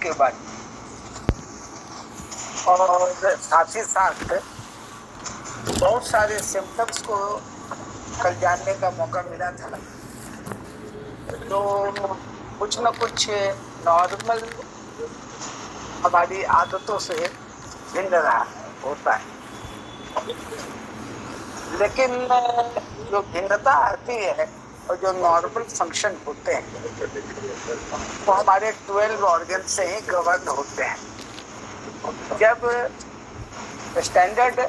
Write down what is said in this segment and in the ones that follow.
के बारे में, और साथ ही साथ बहुत सारे सिम्टम्स को कल जानने का मौका मिला था। तो कुछ न कुछ नॉर्मल हमारी आदतों से भिन्न रहा होता है, लेकिन जो भिन्नता आती है और जो नॉर्मल फंक्शन होते हैं वो हमारे 12 ऑर्गन से ही गवर्न होते हैं। जब स्टैंडर्ड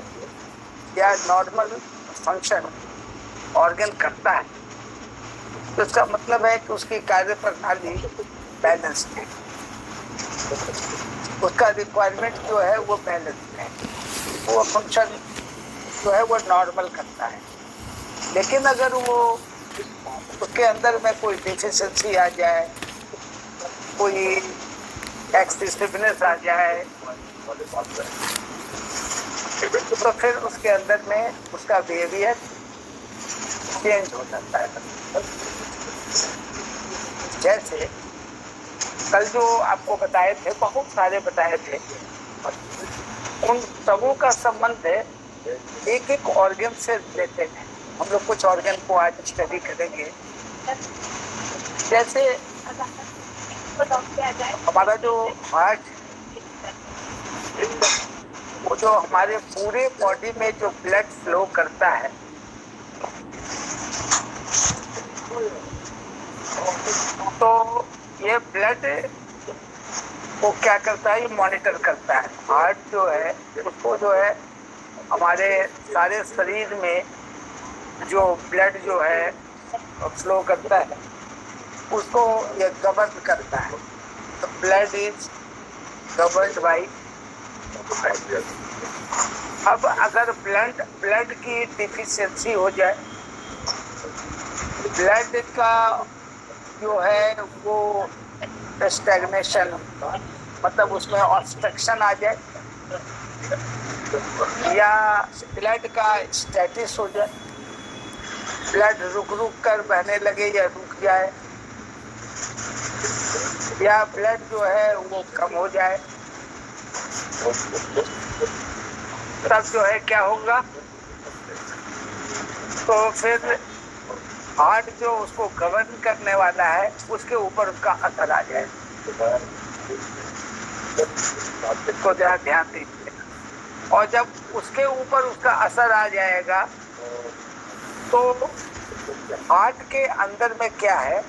या नॉर्मल फंक्शन ऑर्गन करता है तो इसका मतलब है कि उसकी कार्य प्रणाली बैलेंस्ड है, उसका रिक्वायरमेंट जो है वो बैलेंस्ड है, वो फंक्शन जो है वो नॉर्मल करता है। लेकिन अगर वो उसके अंदर में कोई डिफिशिएंसी आ जाए, कोई एक्सेसिवनेस आ जाए, तो फिर उसके अंदर में उसका बिहेवियर चेंज हो जाता है। जैसे कल जो आपको बताए थे, बहुत सारे बताए थे, उन सबों का संबंध एक एक ऑर्गन से रिलेटेड है। हम लोग कुछ ऑर्गन को आज स्टडी करेंगे। जैसे हमारा जो हार्ट, वो जो हमारे पूरे बॉडी में जो ब्लड फ्लो करता है, तो ये ब्लड वो क्या करता है, ये मॉनिटर करता है। हार्ट जो है उसको जो है हमारे सारे शरीर में जो ब्लड जो है फ्लो करता है उसको ये गवर्न करता है। तो ब्लड इज गवर्न्ड बाय। अब अगर ब्लड की डिफिशियंसी हो जाए, ब्लड का जो है वो स्टैग्नेशन, मतलब उसमें ऑब्स्ट्रक्शन आ जाए, या ब्लड का स्टेटिस हो जाए, ब्लड रुक कर बहने लगे या रुक जाए, या ब्लड जो है वो कम हो जाए, तब जो है क्या होगा, तो फिर हार्ट जो उसको गवर्न करने वाला है उसके ऊपर उसका असर आ जाए। इसको जरा ध्यान दीजिए। और जब उसके ऊपर उसका असर आ जाएगा तो हार्ट के अंदर में क्या है,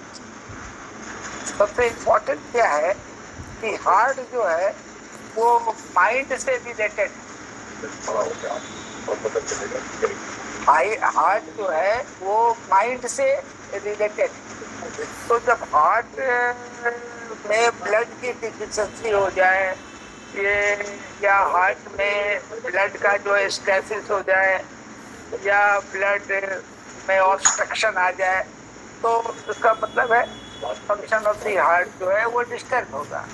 सबसे इम्पोर्टेंट क्या है कि हार्ट जो है वो माइंड से रिलेटेड है। हार्ट जो है वो माइंड से रिलेटेड। तो जब हार्ट में ब्लड की डिफिशिएंसी हो जाए, ये या हार्ट में ब्लड का जो स्टेसिस हो जाए, या ब्लड में ऑब्स्ट्रक्शन आ जाए, तो उसका मतलब है फंक्शन ऑफ द हार्ट जो है वो डिस्टर्ब होगा।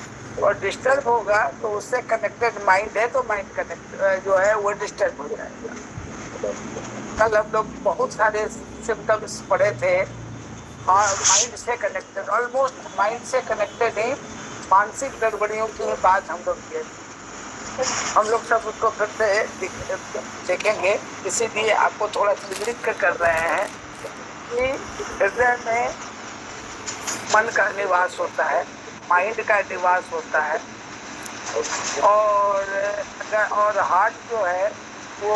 और डिस्टर्ब होगा तो उससे कनेक्टेड माइंड है, तो माइंड कनेक्ट जो है वो डिस्टर्ब हो जाएगा। कल हम लोग बहुत सारे सिम्टम्स पढ़े थे माइंड से कनेक्टेड, ऑलमोस्ट माइंड से कनेक्टेड ही मानसिक गड़बड़ियों की बात हम लोग किए। हम लोग सब उसको फिर से देखेंगे, इसीलिए आपको थोड़ा सा लिंक कर रहे हैं कि हृदय में मन का निवास होता है, माइंड का निवास होता है, और हार्ट जो है वो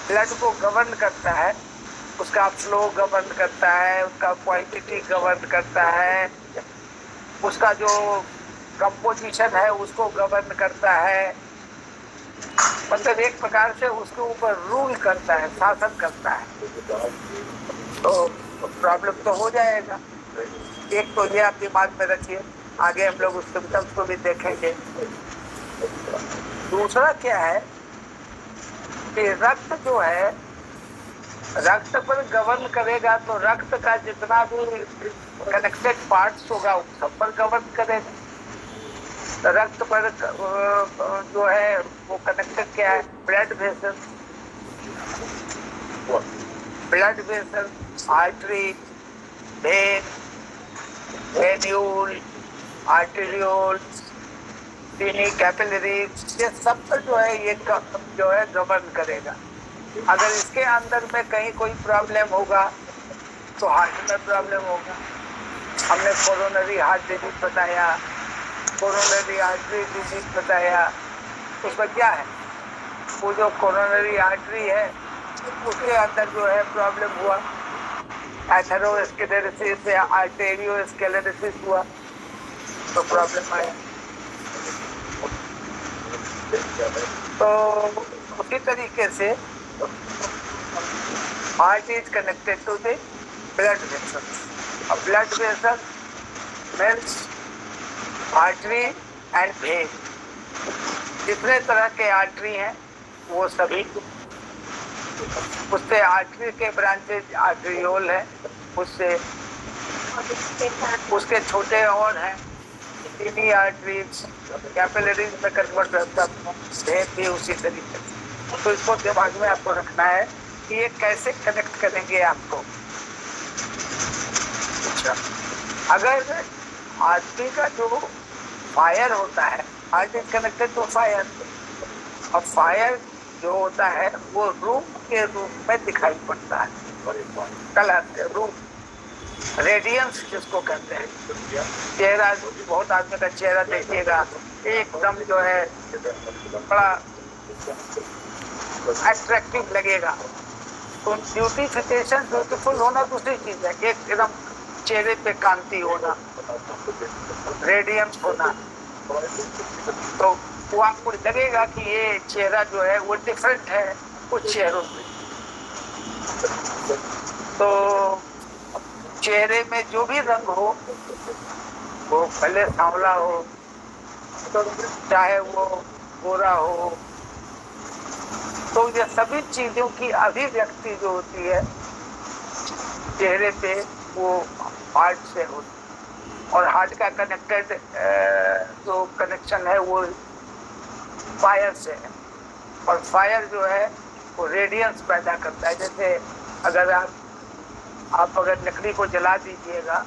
ब्लड को गवर्न करता है, उसका फ्लो गवर्न करता है, उसका क्वांटिटी गवर्न करता है, उसका जो कंपोजिशन है उसको गवर्न करता है, मतलब एक प्रकार से उसके ऊपर रूल करता है, शासन करता है। तो प्रॉब्लम तो हो जाएगा। एक तो ये आप दिमाग में रखिए, आगे हम लोग उस सिम्टम्स को भी देखेंगे। दूसरा क्या है कि रक्त जो है, रक्त पर गवर्न करेगा, तो रक्त का जितना भी कनेक्टेड पार्ट्स होगा उन सब पर गवर्न करेगा। तो रक्त पर जो है वो कनेक्टेड क्या है, blood vessel, artery, vein, venule, arterioles, tiny capillaries, ये सब पर जो है ये जो है गवर्न करेगा। अगर इसके अंदर में कहीं कोई प्रॉब्लम होगा तो हार्ट में प्रॉब्लम होगा। हमने कोरोनरी हार्ट डिजीज बताया, कोरोनरी आर्टरी डिजीज बताया। उसमें क्या है, वो जो कोरोनरी आर्टरी है उसके अंदर जो है प्रॉब्लम हुआ, एथेरोस्क्लेरोसिस या आर्टेरियोस्क्लेरोसिस हुआ तो प्रॉब्लम आया। तो उसी तरीके से heart is connected to the blood vessel. अब blood vessel means artery and vein. जितने तरह के आर्टरी हैं वो सभी, उससे आर्टरी के ब्रांचेज आर्टरियोल है, उससे उसके छोटे और हैं टीनी आर्टरीज, कैपिलरीज में कन्वर्ट करता है भी उसी तरीके से। तो इसको दिमाग में आपको रखना है कि ये कैसे कनेक्ट करेंगे आपको। अच्छा, अगर आदमी का जो फायर होता है, heart is connected to fire, और फायर जो होता है वो रूप के रूप में दिखाई पड़ता है, कलर रूप, रेडियंस जिसको कहते हैं। चेहरा, बहुत आदमी का चेहरा देखिएगा एकदम जो है बड़ा अट्रैक्टिव लगेगा। तो ब्यूटिफिकेशन, ब्यूटीफुल होना दूसरी चीज है, एकदम चेहरे पे कांति होना, रेडियंस होना, तो वो आपको लगेगा कि ये चेहरा जो है वो डिफरेंट है कुछ चेहरों से। तो चेहरे में जो भी रंग हो, वो भले सांवला हो, तो चाहे वो गोरा हो, तो ये सभी चीजों की अभिव्यक्ति जो होती है चेहरे पे वो हार्ट से होती है। और हार्ट का कनेक्टेड जो कनेक्शन है वो फायर से है, और फायर जो है वो रेडियंस पैदा करता है। जैसे अगर आप अगर लकड़ी को जला दीजिएगा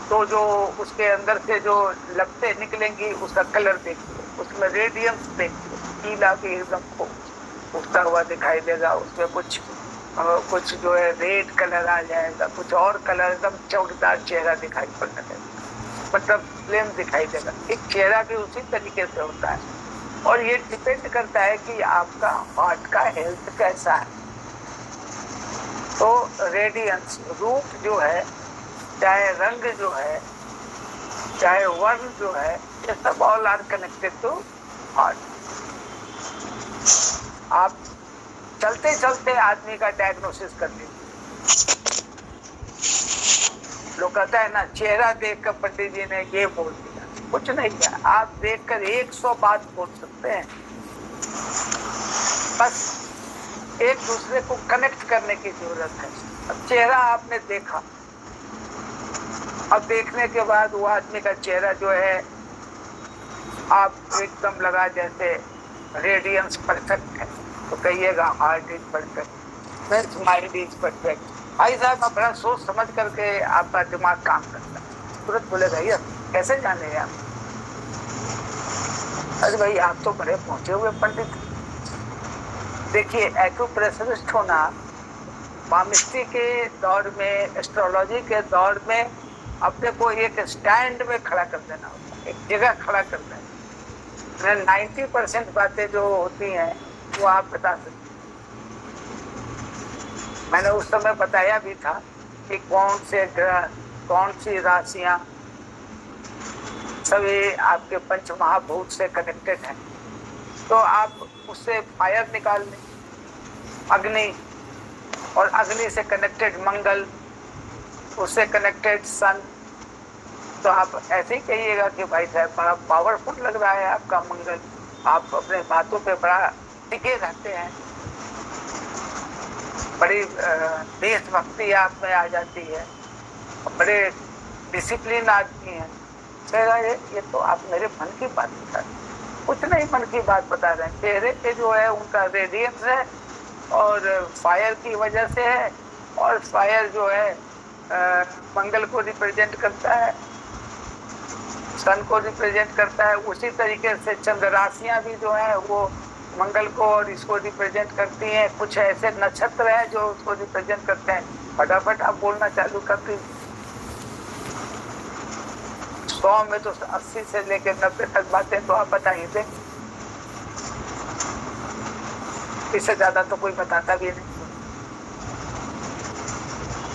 तो जो उसके अंदर से जो लपटें निकलेंगी उसका कलर देखिए, उसमें रेडियंस देखिए, पीला भी एकदम उठता हुआ दिखाई देगा, उसमें कुछ जो है रेड कलर आ जाएगा, कुछ और कलर, एकदम चमकदार चेहरा दिखाई पड़ने लगेगा, मतलब फ्लेम दिखाई देगा। एक चेहरा भी उसी तरीके से होता है, और ये डिपेंड करता है कि आपका हार्ट का हेल्थ कैसा है। तो रेडियंस, रूप जो है, चाहे रंग जो है, चाहे वर्ण जो है, ये सब all are connected to heart. आप चलते चलते आदमी का डायग्नोसिस कर लीजिए। लोग कहता है ना, चेहरा देखकर पंडित जी ने ये बोल दिया, कुछ नहीं है। आप देखकर 100 बात बोल सकते हैं, बस एक दूसरे को कनेक्ट करने की जरूरत है। अब चेहरा आपने देखा, अब देखने के बाद वो आदमी का चेहरा जो है आप एकदम लगा जैसे रेडियंस परफेक्ट है, तो कहिएगा heart is perfect, mind is perfect. भाई साहब, आप बड़ा सोच समझ करके आपका दिमाग काम करता है, तुरंत बोलेगा ये कैसे जाने आप? अरे भाई, आप तो बड़े पहुंचे हुए पंडित। देखिए, एक्यूप्रेशरिस्ट होना पामिस्ट्री के दौर में, एस्ट्रोलॉजी के दौर में अपने को एक स्टैंड में खड़ा कर देना होता है, एक जगह खड़ा कर देना। 90% बातें जो होती हैं वो आप बता सकते। मैंने उस समय बताया भी था कि कौन से ग्रह, कौन सी राशियां सभी आपके पंच महाभूत से कनेक्टेड हैं। तो आप उससे फायर निकाल लें, अग्नि, और अग्नि से कनेक्टेड मंगल, उससे कनेक्टेड सन। तो आप ऐसे ही कहिएगा कि भाई साहब बड़ा पावरफुल लग रहा है आपका मंगल, आप अपने बातों पे बड़ा टिके रहते हैं, बड़ी देशभक्ति आप में आ जाती है, बड़े डिसिप्लिन आदमी हैं। ये तो आप मेरे मन की बात बता रहे हैं, कुछ नहीं मन की बात बता रहे हैं। चेहरे पे जो है उनका रेडियंस है और फायर की वजह से है, और फायर जो है मंगल को रिप्रेजेंट करता है, सन को रिप्रेजेंट करता है। उसी तरीके से चंद्र राशियां भी जो है वो मंगल को और इसको रिप्रेजेंट करती हैं। कुछ ऐसे नक्षत्र हैं जो उसको रिप्रेजेंट करते हैं। फटाफट आप बोलना चालू कर दीजिए। 100 में तो 80 से लेकर 90 तक बातें तो आप बता ही दें, इससे ज्यादा तो कोई बताता भी नहीं।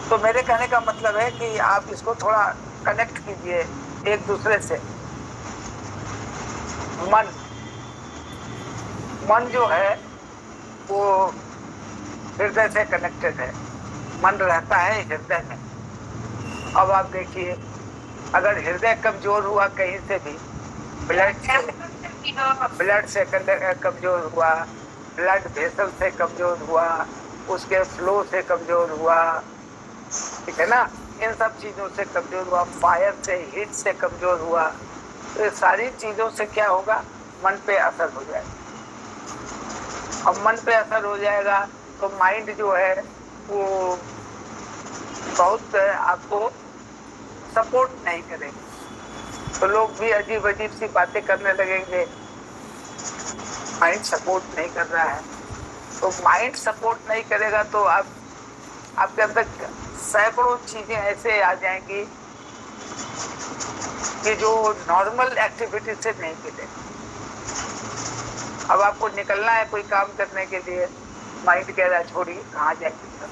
तो मेरे कहने का मतलब है कि आप इसको थोड़ा कनेक्ट कीजिए एक दूसरे से। मन जो है वो हृदय से कनेक्टेड है। मन रहता है हृदय में। अब आप देखिए, अगर हृदय कमजोर हुआ कहीं से भी, ब्लड से कमजोर हुआ, ब्लड वेसल से कमजोर हुआ, उसके फ्लो से कमजोर हुआ, ठीक है ना, इन सब चीजों से कमजोर हुआ, फायर से, हीट से कमजोर हुआ, तो ये सारी चीजों से क्या होगा, मन पे असर हो जाएगा। अब मन पे असर हो जाएगा तो माइंड जो है वो बहुत आपको सपोर्ट नहीं करेगा। तो लोग भी अजीब अजीब सी बातें करने लगेंगे। माइंड सपोर्ट नहीं कर रहा है, तो माइंड सपोर्ट नहीं करेगा तो आपके अंदर सैकड़ों चीजें ऐसे आ जाएंगी कि जो नॉर्मल एक्टिविटी से नहीं मिलेगी। अब आपको निकलना है कोई काम करने के लिए, माइंड कह रहा है छोड़िए कहाँ जाएंगे,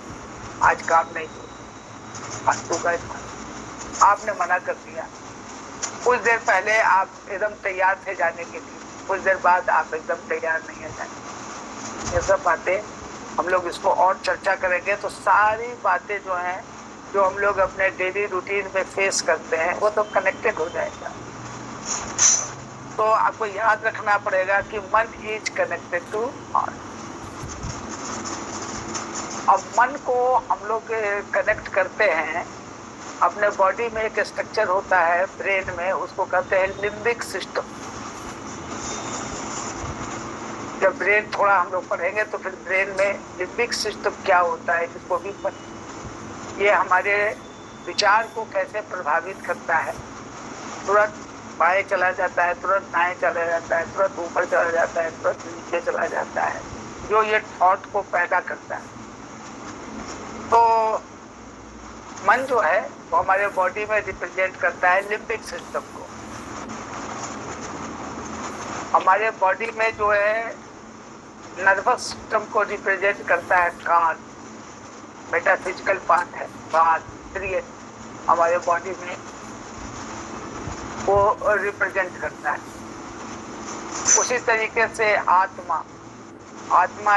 आज काम नहीं होगा, आपने मना कर दिया। कुछ देर पहले आप एकदम तैयार थे जाने के लिए, कुछ देर बाद आप एकदम तैयार नहीं है जाने। ये सब बातें हम लोग इसको और चर्चा करेंगे तो सारी बातें जो हैं, जो हम लोग अपने डेली रूटीन में फेस करते हैं, वो तो कनेक्टेड हो जाएगा। तो आपको याद रखना पड़ेगा कि मन इज कनेक्टेड टू हार्ट। अब मन को हम लोग कनेक्ट करते हैं, अपने बॉडी में एक स्ट्रक्चर होता है ब्रेन में, उसको कहते हैं लिम्बिक सिस्टम। जब ब्रेन थोड़ा हम लोग पढ़ेंगे तो फिर ब्रेन में लिम्बिक सिस्टम क्या होता है इसको भी ये हमारे विचार को कैसे प्रभावित करता है। तुरंत बाएं चला जाता है, तुरंत दाएं चला जाता है, तुरंत ऊपर चला जाता है, तुरंत नीचे चला जाता है, जो ये थॉट को पैदा करता है। तो मन जो है वो हमारे बॉडी में रिप्रेजेंट करता है लिम्बिक सिस्टम को। हमारे बॉडी में जो है नर्वस सिस्टम को रिप्रेजेंट करता है कान, मेटाफिजिकल पार्ट है कान, इंद्रिय हमारे बॉडी में वो रिप्रेजेंट करता है। उसी तरीके से आत्मा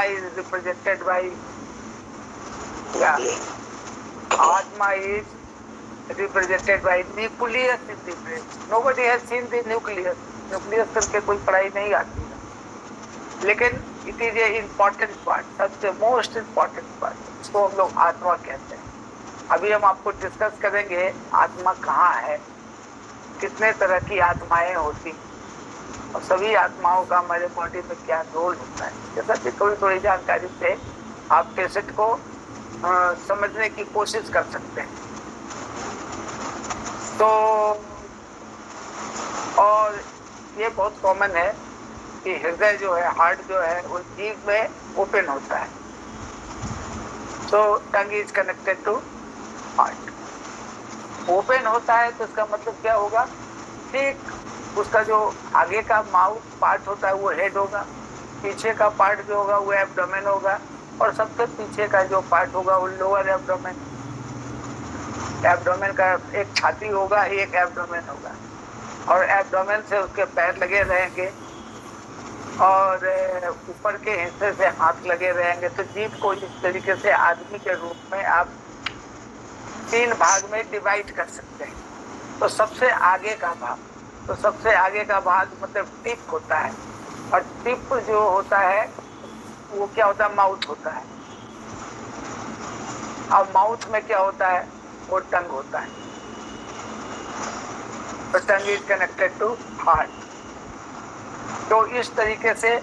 इज रिप्रेजेंटेड बाई आत्मा is represented by nucleus in the brain. Nobody has seen the nucleus करके कोई पढ़ाई नहीं आती है, लेकिन it is a important part, सबसे मोस्ट इम्पॉर्टेंट पार्ट, इसको हम लोग आत्मा कहते हैं। अभी हम आपको डिस्कस करेंगे आत्मा कहाँ है, कितने तरह की आत्माएं होती और सभी आत्माओं का हमारे बॉडी में क्या रोल होता है। जैसा कि थोड़ी जानकारी से आप पेशेंट को समझने की कोशिश कर सकते हैं। तो और ये बहुत कॉमन है कि हृदय जो है, हार्ट जो है, वो जीभ में ओपन होता है। So tongue is connected to heart. Open होता है तो इसका मतलब क्या होगा, ठीक उसका जो आगे का माउथ पार्ट होता है वो हेड होगा, पीछे का पार्ट जो होगा वो एब्डोमेन होगा, और सबसे पीछे का जो पार्ट होगा वो लोअर एब्डोमेन। एब्डोमेन का एक छाती होगा, एक एब्डोमेन होगा, और एब्डोमेन से उसके पैर लगे रहेंगे और ऊपर के हिस्से से हाथ लगे रहेंगे। तो जीभ को इस तरीके से आदमी के रूप में आप 3 भाग में डिवाइड कर सकते हैं। तो सबसे आगे का भाग मतलब टिप होता है, और टिप जो होता है वो क्या होता है, माउथ होता है। और माउथ में क्या होता है, वो टंग होता है। तो tongue is connected to heart. तो इस तरीके से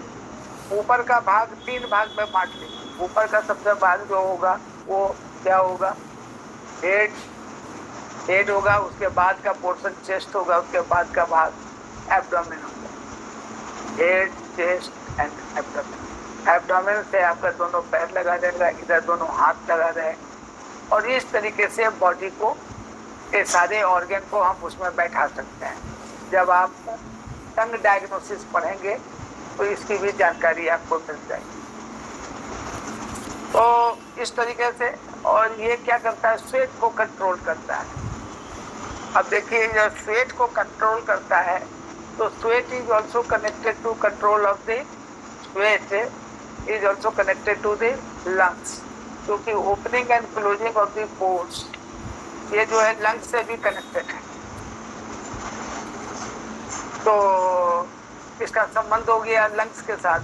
ऊपर का भाग 3 भाग में बांट लीजिए। ऊपर का सबसे भाग जो होगा वो क्या होगा, हेड, हेड होगा, उसके बाद का पोर्शन चेस्ट होगा, उसके बाद का भाग एब्डोमेन होगा। Head, chest and abdomen. Abdomen से आपका दोनों पैर लगा रहेगा, इधर दोनों हाथ लगा रहे, और इस तरीके से बॉडी को के सारे ऑर्गन को हम उसमें बैठा सकते हैं। जब आप टंग डायग्नोसिस पढ़ेंगे तो इसकी भी जानकारी आपको मिल जाएगी। तो इस तरीके से, और ये क्या करता है, स्वेट को कंट्रोल करता है। अब देखिए, जब स्वेट को कंट्रोल करता है तो sweat is also connected to control of the sweat is also connected to the lungs, क्योंकि opening and closing of the pores ये जो है लंग्स से भी कनेक्टेड है। तो इसका संबंध हो गया लंग्स के साथ,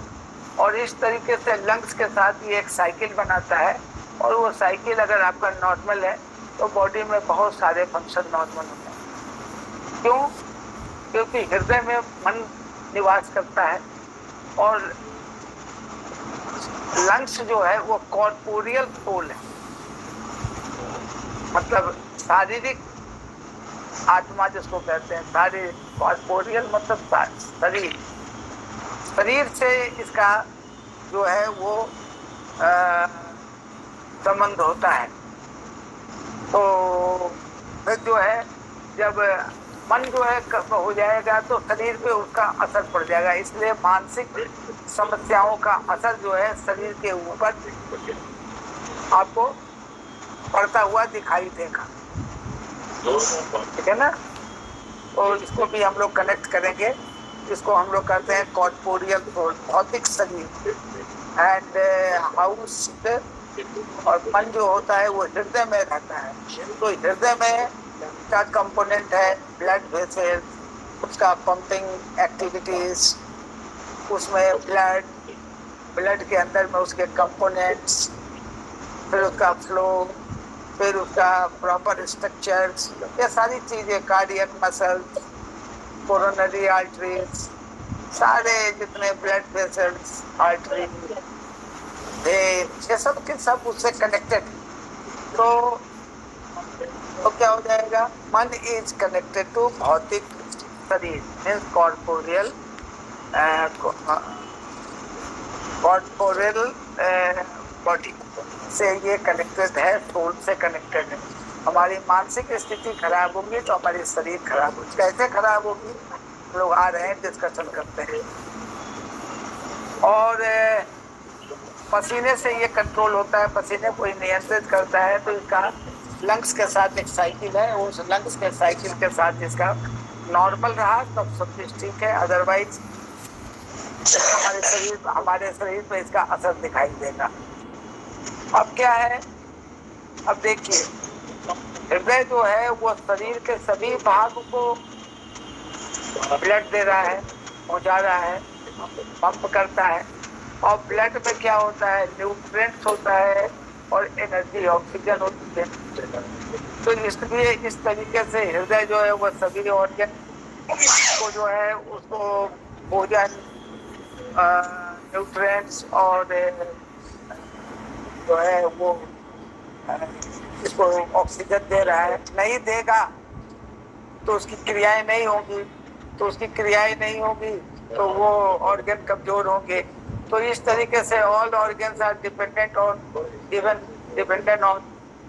और इस तरीके से लंग्स के साथ ये एक साइकिल बनाता है, और वो साइकिल अगर आपका नॉर्मल है तो बॉडी में बहुत सारे फंक्शन नॉर्मल होते हैं। क्यों? क्योंकि हृदय में मन निवास करता है, और लंग्स जो है वो कॉर्पोरियल सोल है, मतलब शारीरिक आत्मा जिसको कहते हैं। शारीरिक, कॉर्पोरियल मतलब शरीर, शरीर से इसका जो है वो संबंध होता है। तो फिर जो है जब मन जो है हो जाएगा तो शरीर पे उसका असर पड़ जाएगा, इसलिए मानसिक समस्याओं का असर जो है शरीर के ऊपर आपको पड़ता हुआ दिखाई देगा, ठीक है ना। तो इसको भी हम लोग कनेक्ट करेंगे, इसको हम लोग कहते हैं कॉर्पोरियल सोल, भौतिक शरीर, एंड हाउस, और मन जो होता है वो हृदय में रहता है। तो हृदय में का कंपोनेंट है ब्लड वेसल, उसका पंपिंग एक्टिविटीज, उसमें ब्लड के अंदर में उसके कंपोनेंट्स, फिर उसका फ्लो, फिर उसका प्रॉपर स्ट्रक्चर्स, ये सारी चीजें, कार्डियक मसल्स, कोरोनरी आर्टरीज, सारे जितने ब्लड वेसल्स, आर्टरी, ये सब के सब उससे कनेक्टेड। तो क्या हो जाएगा, मन इज कनेक्टेड टू भौतिक शरीर, मीन्स कॉर्पोरियल बॉडी से ये कनेक्टेड है, सोल से कनेक्टेड है। हमारी मानसिक स्थिति खराब होगी तो हमारी शरीर खराब होगी। कैसे खराब होगी, लोग आ रहे हैं, डिस्कशन करते हैं। और पसीने से ये कंट्रोल होता है, पसीने को नियंत्रित करता है। तो इसका लंग्स के साथ एक साइकिल है, उस लंग्स के साइकिल के साथ इसका नॉर्मल रहा तब सब कुछ ठीक है, अदरवाइज हमारे शरीर पे इसका असर दिखाई देगा। अब क्या है, अब देखिए, हृदय जो है वो शरीर के सभी भाग को ब्लड दे रहा है, पहुंचा रहा है, पंप करता है। और ब्लड में क्या होता है, न्यूट्रिएंट्स होता है और एनर्जी, ऑक्सीजन होती है। तो इसलिए इस तरीके से हृदय जो है वो सभी ऑर्गन को जो है उसको भोजन, न्यूट्रिएंट्स और जो है वो इसको ऑक्सीजन दे रहा है। नहीं देगा तो उसकी क्रियाएं नहीं होंगी, तो उसकी क्रियाएं नहीं होगी तो वो ऑर्गन कमजोर होंगे। तो इस तरीके से all organs are dependent on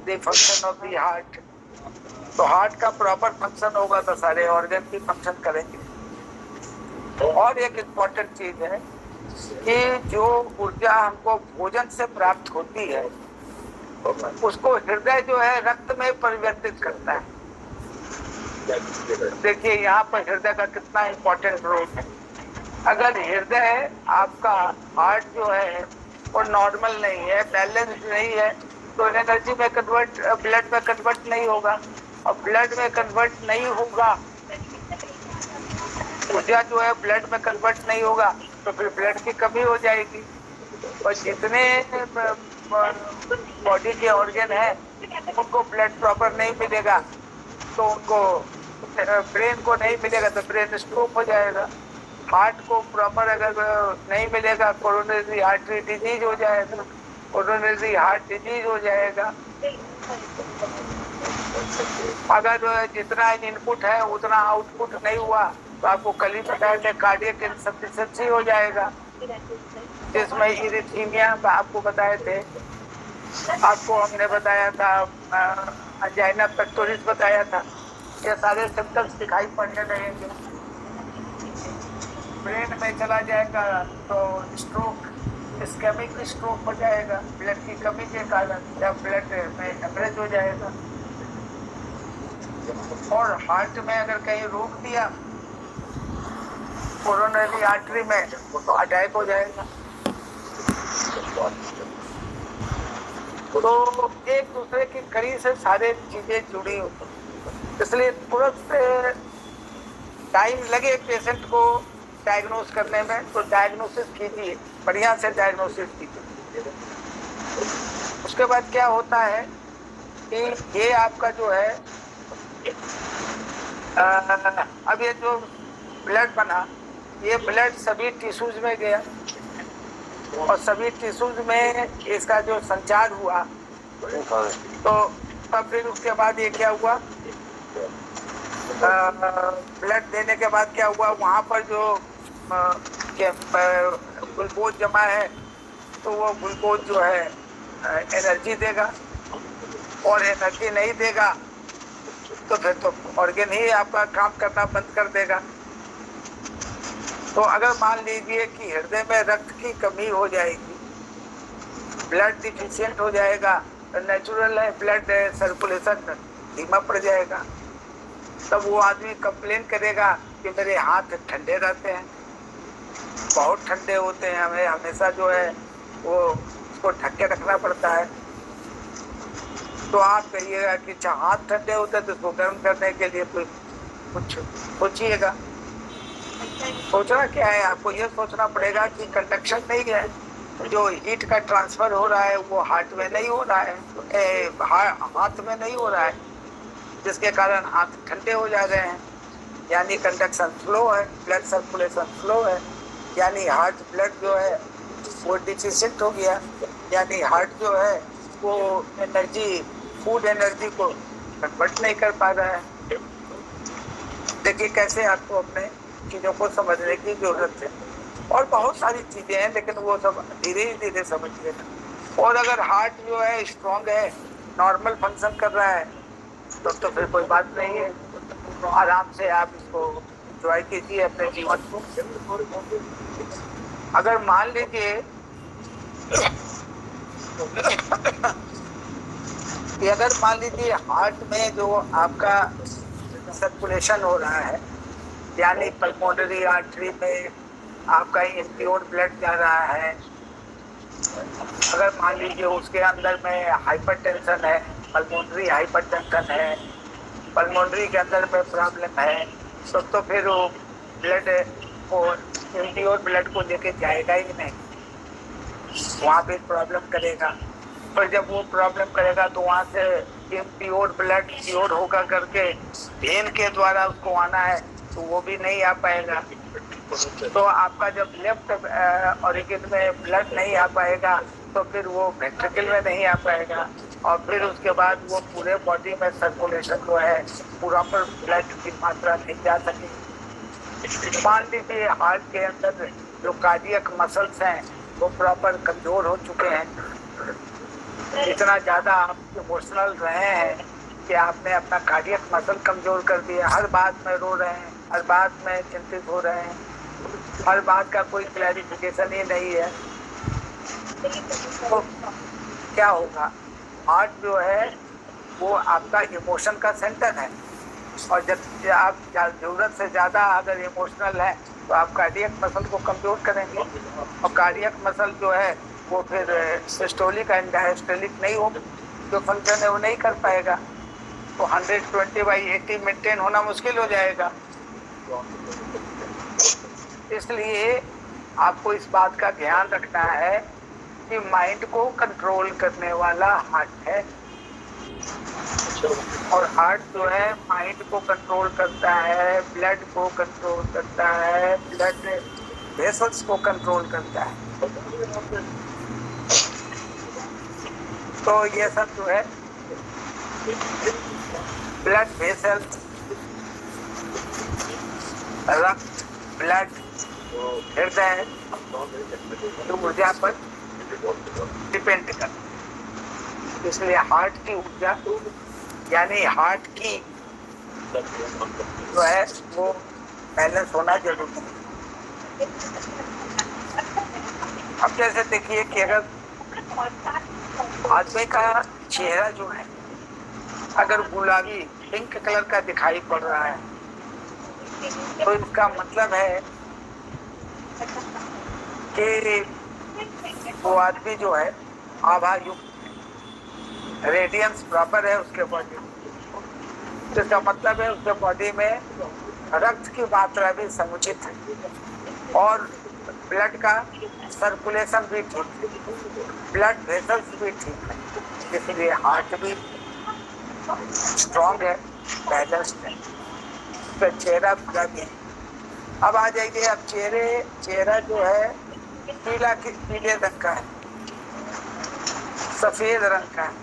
the function of the heart. तो हार्ट का प्रॉपर फंक्शन होगा तो सारे ऑर्गन भी फंक्शन करेंगे। और एक इम्पॉर्टेंट चीज है कि जो ऊर्जा हमको भोजन से प्राप्त होती है उसको हृदय जो है रक्त में परिवर्तित करता है। देखिए यहाँ पर हृदय का कितना इम्पोर्टेंट रोल है। अगर हृदय आपका हार्ट जो है वो नॉर्मल नहीं है, बैलेंस नहीं है, तो एनर्जी में कन्वर्ट, ब्लड में कन्वर्ट नहीं होगा, और ब्लड में कन्वर्ट नहीं होगा, ऊर्जा जो है ब्लड में कन्वर्ट नहीं होगा तो फिर ब्लड की कमी हो जाएगी। और जितने बॉडी के ऑर्गन है उनको ब्लड प्रॉपर नहीं मिलेगा तो उनको ब्रेन को नहीं मिलेगा तो ब्रेन स्ट्रोक हो जाएगा। हार्ट को प्रॉपर अगर नहीं मिलेगा कोरोनरी आर्टरी डिजीज हो जाएगा, कोरोनरी हार्ट डिजीज हो जाएगा। अगर जितना इनपुट है उतना आउटपुट नहीं हुआ तो आपको कल ही बताया था कार्डियक इनसफिशिएंसी हो जाएगा, जिसमें इरिथीमिया आपको बताए थे। आपको हमने बताया था अंजाइना पेक्टोरिस बताया था। ये सारे सिम्टम्स दिखाई पड़ने लगेंगे। ब्रेन में चला जाएगा तो स्ट्रोक, इस्केमिक स्ट्रोक हो जाएगा ब्लड की कमी के कारण, या ब्लड में हेमरेज हो जाएगा। और हार्ट में अगर कहीं रोक दिया कोरोनरी आर्टरी में तो अटैक हो जाएगा। तो एक दूसरे की कड़ी से सारे चीजें जुड़ी होती, इसलिए तुरंत टाइम लगे पेशेंट को डायग्नोस करने में तो डायग्नोसिस कीजिए, बढ़िया से डायग्नोसिस कीजिए। उसके बाद क्या होता है कि ये आपका जो है अब ये जो ब्लड बना, ये ब्लड सभी टिश्यूज में गया और सभी टिश्यूज में इसका जो संचार हुआ तो तब फिर उसके बाद ये क्या हुआ, ब्लड देने के बाद क्या हुआ, वहाँ पर जो ग्लूकोज जमा है तो वो ग्लूकोज जो है एनर्जी देगा, और एनर्जी नहीं देगा तो फिर तो ऑर्गन ही आपका काम करना बंद कर देगा। तो अगर मान लीजिए कि हृदय में रक्त की कमी हो जाएगी, ब्लड डिफिशिएंट हो जाएगा, तो नेचुरल है ब्लड सर्कुलेशन धीमा पड़ जाएगा। तब वो आदमी कंप्लेन करेगा कि मेरे हाथ ठंडे रहते हैं, बहुत ठंडे होते हैं, हमें हमेशा जो है वो उसको ढक के रखना पड़ता है। तो आप कहिएगा कि अच्छा हाथ ठंडे होते हैं तो उसको गर्म करने के लिए कुछ सोचिएगा। सोचना क्या है, आपको ये सोचना पड़ेगा कि कंडक्शन नहीं है, जो हीट का ट्रांसफर हो रहा है वो हार्ट में नहीं हो रहा है, हाथ में नहीं हो रहा है, जिसके कारण हाथ ठंडे हो जा रहे हैं, यानी कंडक्शन स्लो है, ब्लड सर्कुलेशन स्लो है, यानी हार्ट ब्लड जो है वो डिफिशिएंट हो गया, यानी हार्ट जो है वो एनर्जी, फूड एनर्जी को कन्वर्ट नहीं कर पा रहा है। देखिए कैसे आपको अपने चीज़ों को समझने की जरूरत है, और बहुत सारी चीज़ें हैं लेकिन वो सब धीरे धीरे समझिएगा। और अगर हार्ट जो है स्ट्रॉन्ग है, नॉर्मल फंक्शन कर रहा है तो फिर कोई बात नहीं है, तो आराम से आप इसको एंजॉय कीजिए अपने जीवन को। अगर मान लीजिए कि अगर मान लीजिए हार्ट में जो आपका सर्कुलेशन हो रहा है, यानी पल्मोनरी आर्टरी में आपका इम्प्योर ब्लड जा रहा है, अगर मान लीजिए उसके अंदर में हाइपरटेंशन है, पल्मोनरी हाइपरटेंशन है, पल्मोनरी के अंदर में प्रॉब्लम है, तो फिर वो ब्लड को इम्प्योर ब्लड को लेके जाएगा ही नहीं, वहाँ पे प्रॉब्लम करेगा। पर जब वो प्रॉब्लम करेगा तो वहाँ से इम्प्योर ब्लड प्योर होगा करके वेन के द्वारा उसको आना है तो वो भी नहीं आ पाएगा। तो आपका जब लेफ्ट ऑरिगन में ब्लड नहीं आ पाएगा तो फिर वो वेंट्रिकल में नहीं आ पाएगा, और फिर उसके बाद वो पूरे बॉडी में सर्कुलेशन जो है पूरा पर ब्लड की मात्रा नहीं जा सकेगी। मान लीजिए हार्ट के अंदर जो कार्डियक मसल्स हैं वो प्रॉपर कमजोर हो चुके हैं, इतना ज़्यादा आप इमोशनल रहे हैं कि आपने अपना कार्डियक मसल कमजोर कर दिया, हर बात में रो रहे हैं, हर बात में चिंतित हो रहे हैं, हर बात का कोई क्लैरिफिकेशन ही नहीं है, तो क्या होगा, हार्ट जो है वो आपका इमोशन का सेंटर है, और जब आप ज़रूरत से ज़्यादा अगर इमोशनल है तो आप कार्डियक मसल को कमज़ोर करेंगे, और कार्डियक मसल जो है वो फिर सिस्टोलिक एंड डायस्टोलिक नहीं हो, जो फंक्शन है वो नहीं कर पाएगा, तो 120/80 मेंटेन होना मुश्किल हो जाएगा। इसलिए आपको इस बात का ध्यान रखना है कि माइंड को कंट्रोल करने वाला हार्ट है, और हार्ट जो है माइंड को कंट्रोल करता है, ब्लड को कंट्रोल करता है, ब्लड वेसल्स को कंट्रोल करता है। तो ये सब जो है ब्लड वेसल, रक्त, ब्लड, हृदय की ऊर्जा पर डिपेंड करता है। इसलिए हार्ट की ऊर्जा यानी हार्ट की जो है वो बैलेंस होना जरूरी है। अब जैसे देखिए कि अगर आदमी का चेहरा जो है अगर गुलाबी पिंक कलर का दिखाई पड़ रहा है तो इसका मतलब है कि वो आदमी जो है आभा युक्त, रेडियंस प्रॉपर है उसके बॉडी में। इसका मतलब है उसके बॉडी में रक्त की मात्रा भी समुचित है और ब्लड का सर्कुलेशन भी ठीक है, ब्लड वेसल्स भी ठीक है, इसलिए हार्ट भी स्ट्रॉन्ग है, बैलेंस्ड है, उसका चेहरा गुलाबी है। अब आ जाइए, अब चेहरा जो है पीले रंग का है, सफेद रंग का है,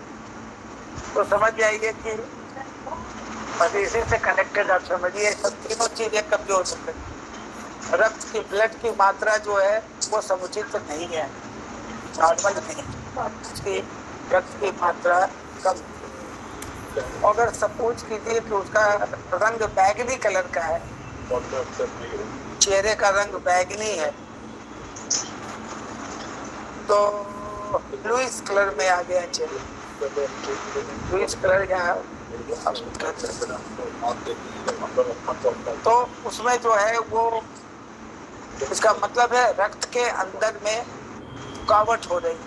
तो समझ जाइए कि इसी से कनेक्टेड। आप समझिए सब तीनों चीजें कमजोर हो सकती हैं। रक्त की ब्लड की मात्रा जो है वो समुचित नहीं है, नॉर्मल नहीं, उसकी रक्त की मात्रा कम। अगर सपोज कीजिए कि उसका रंग बैगनी कलर का है, चेहरे का रंग बैगनी है, तो लुइस कलर में आ गया चेहरा। लुइस कलर यहाँ तो उसमें जो है वो इसका मतलब है रक्त के अंदर में रुकावट हो रही है,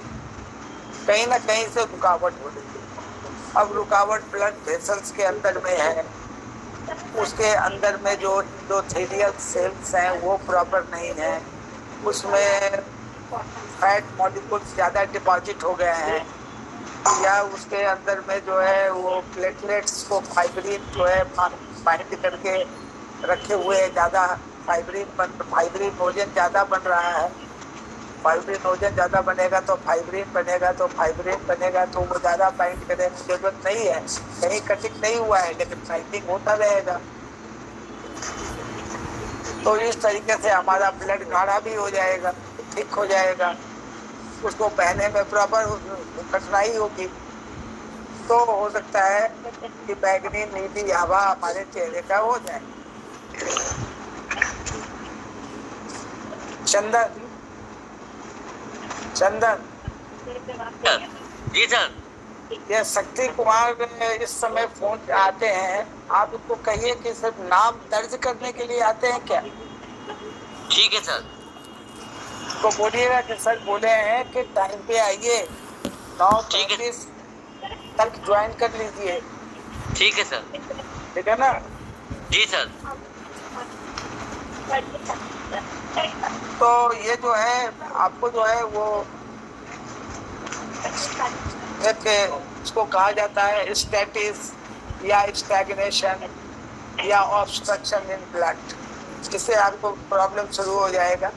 कहीं ना कहीं से रुकावट हो रही है। अब रुकावट ब्लड वेसल्स के अंदर में है, उसके अंदर में जो एंडोथेलियल सेल्स हैं वो प्रॉपर नहीं है, उसमें फैट मॉलिक्यूल्स ज़्यादा डिपॉजिट हो गए हैं, या उसके अंदर में जो है वो प्लेटलेट्स को फाइब्रिन जो है बाइंड करके रखे हुए हैं, ज़्यादा फाइब्रिनोजन ज़्यादा बन रहा है। फाइब्रिनोजन ज़्यादा बनेगा तो फाइब्रिन बनेगा, तो वो ज़्यादा बाइंड करने की जरूरत नहीं है, कहीं कटिंग नहीं हुआ है लेकिन बाइंडिंग होता रहेगा। तो इस तरीके से हमारा ब्लड गाढ़ा भी हो जाएगा, थिक हो जाएगा, उसको पहने में प्रॉपर कठिनाई होगी, तो हो सकता है कि बैगनी नीली आभा हमारे चेहरे का हो जाए। चंदन जी सर। ये शक्ति कुमार इस समय फोन आते हैं, आप उसको कहिए कि सिर्फ नाम दर्ज करने के लिए आते हैं क्या? ठीक है सर। तो बोलिएगा कि सर बोले हैं कि टाइम पे आइए, 9:35 तक ज्वाइन कर लीजिए। ठीक है सर। ठीक है ना? जी सर। तो ये जो है आपको जो है वो एक इसको कहा जाता है स्टेटिस या स्टैग्नेशन या ऑब्स्ट्रक्शन इन ब्लड, जिससे आपको प्रॉब्लम शुरू हो जाएगा।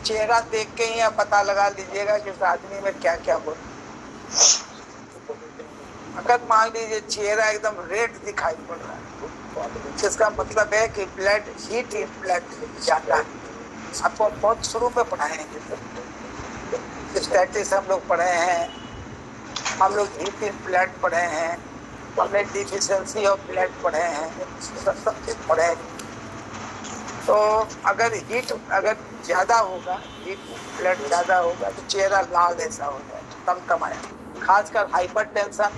चेहरा देख के ही आप पता लगा लीजिएगा कि इस आदमी में क्या क्या हो। अगर मान लीजिए चेहरा एकदम रेड दिखाई पड़ रहा है, जिसका मतलब है कि ब्लड हीट इन ब्लड ज्यादा है। आपको बहुत शुरू में पढ़ाए हैं, स्टैटिस हम लोग पढ़े हैं, हम लोग हीट इन ब्लड पढ़े हैं, हमने डिफिशिएंसी ऑफ ब्लड पढ़े हैं, सब चीज पढ़े हैं। तो अगर ज्यादा होगा, हीट ब्लड ज्यादा होगा तो चेहरा लाल ऐसा हो जाए, कम आएगा। खासकर hyper tension,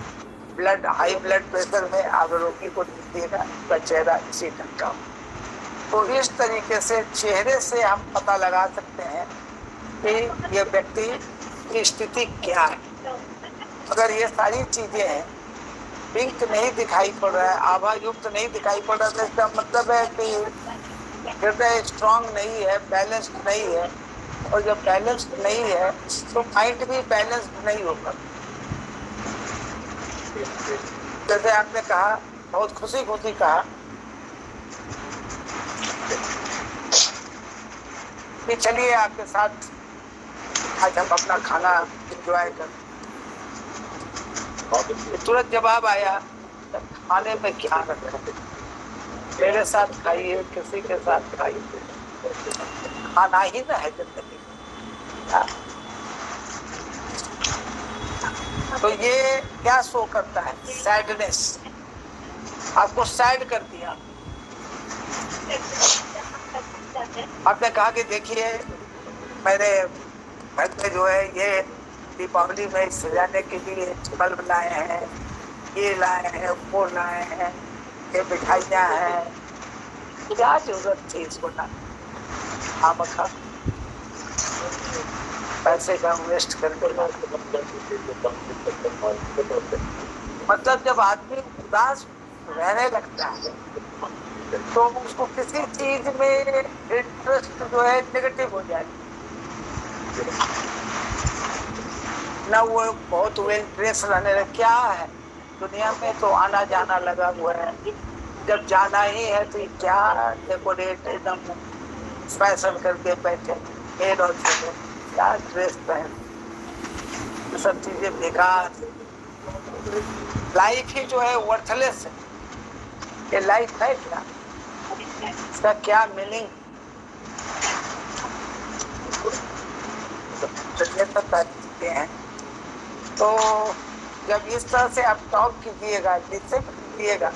high blood pressure में आप रोगी को दीजिएगा तो चेहरा इसी ढंग का हो। तो इस तरीके से चेहरे से हम पता लगा सकते हैं कि ये व्यक्ति की स्थिति क्या है। अगर ये सारी चीजें हैं, पिंक नहीं दिखाई पड़ रहा है, आभा युक्त नहीं दिखाई पड़ रहा है, तो इसका मतलब है कि हृदय स्ट्रांग नहीं है, बैलेंस्ड नहीं है, और जब बैलेंस्ड नहीं है तो माइंड भी बैलेंस्ड नहीं होगा। जैसे आपने कहा, बहुत खुशी कहा कि चलिए आपके साथ आज हम अपना खाना एंजॉय कर। तुरंत जवाब आया खाने में क्या रखा, मेरे साथ खाइए, किसी के साथ खाइए, खाना ही ना है जिंदगी। तो ये क्या शो करता है? सैडनेस, आपको सैड कर दिया। आपने कहा कि देखिए मेरे घर में जो है ये दीपावली में सजाने के लिए बल्ब लाए हैं, ये लाए हैं, वो लाए हैं, ये मिठाइयाँ हैं, क्या जरूरत थी इसको ना खामखा पैसे का वेस्ट करके। मतलब जब आदमी उदास रहने लगता है तो उसको किसी चीज में इंटरेस्ट जो है नेगेटिव हो जाए ना, वो बहुत वेल ड्रेस रहने लगे। क्या है दुनिया में तो आना जाना लगा हुआ है, जब जाना ही है तो क्या डेकोरेट एकदम फैशन करके बैठे, हेड और छोटे क्या ड्रेस पहन, ये सब चीजें बेकार। लाइफ ही जो है वर्थलेस है। ये लाइफ है क्या, इसका क्या मीनिंग? ये सब चीजें हैं। तो जब इस तरह से आप टॉक कीजिएगा, जिससे कीजिएगा,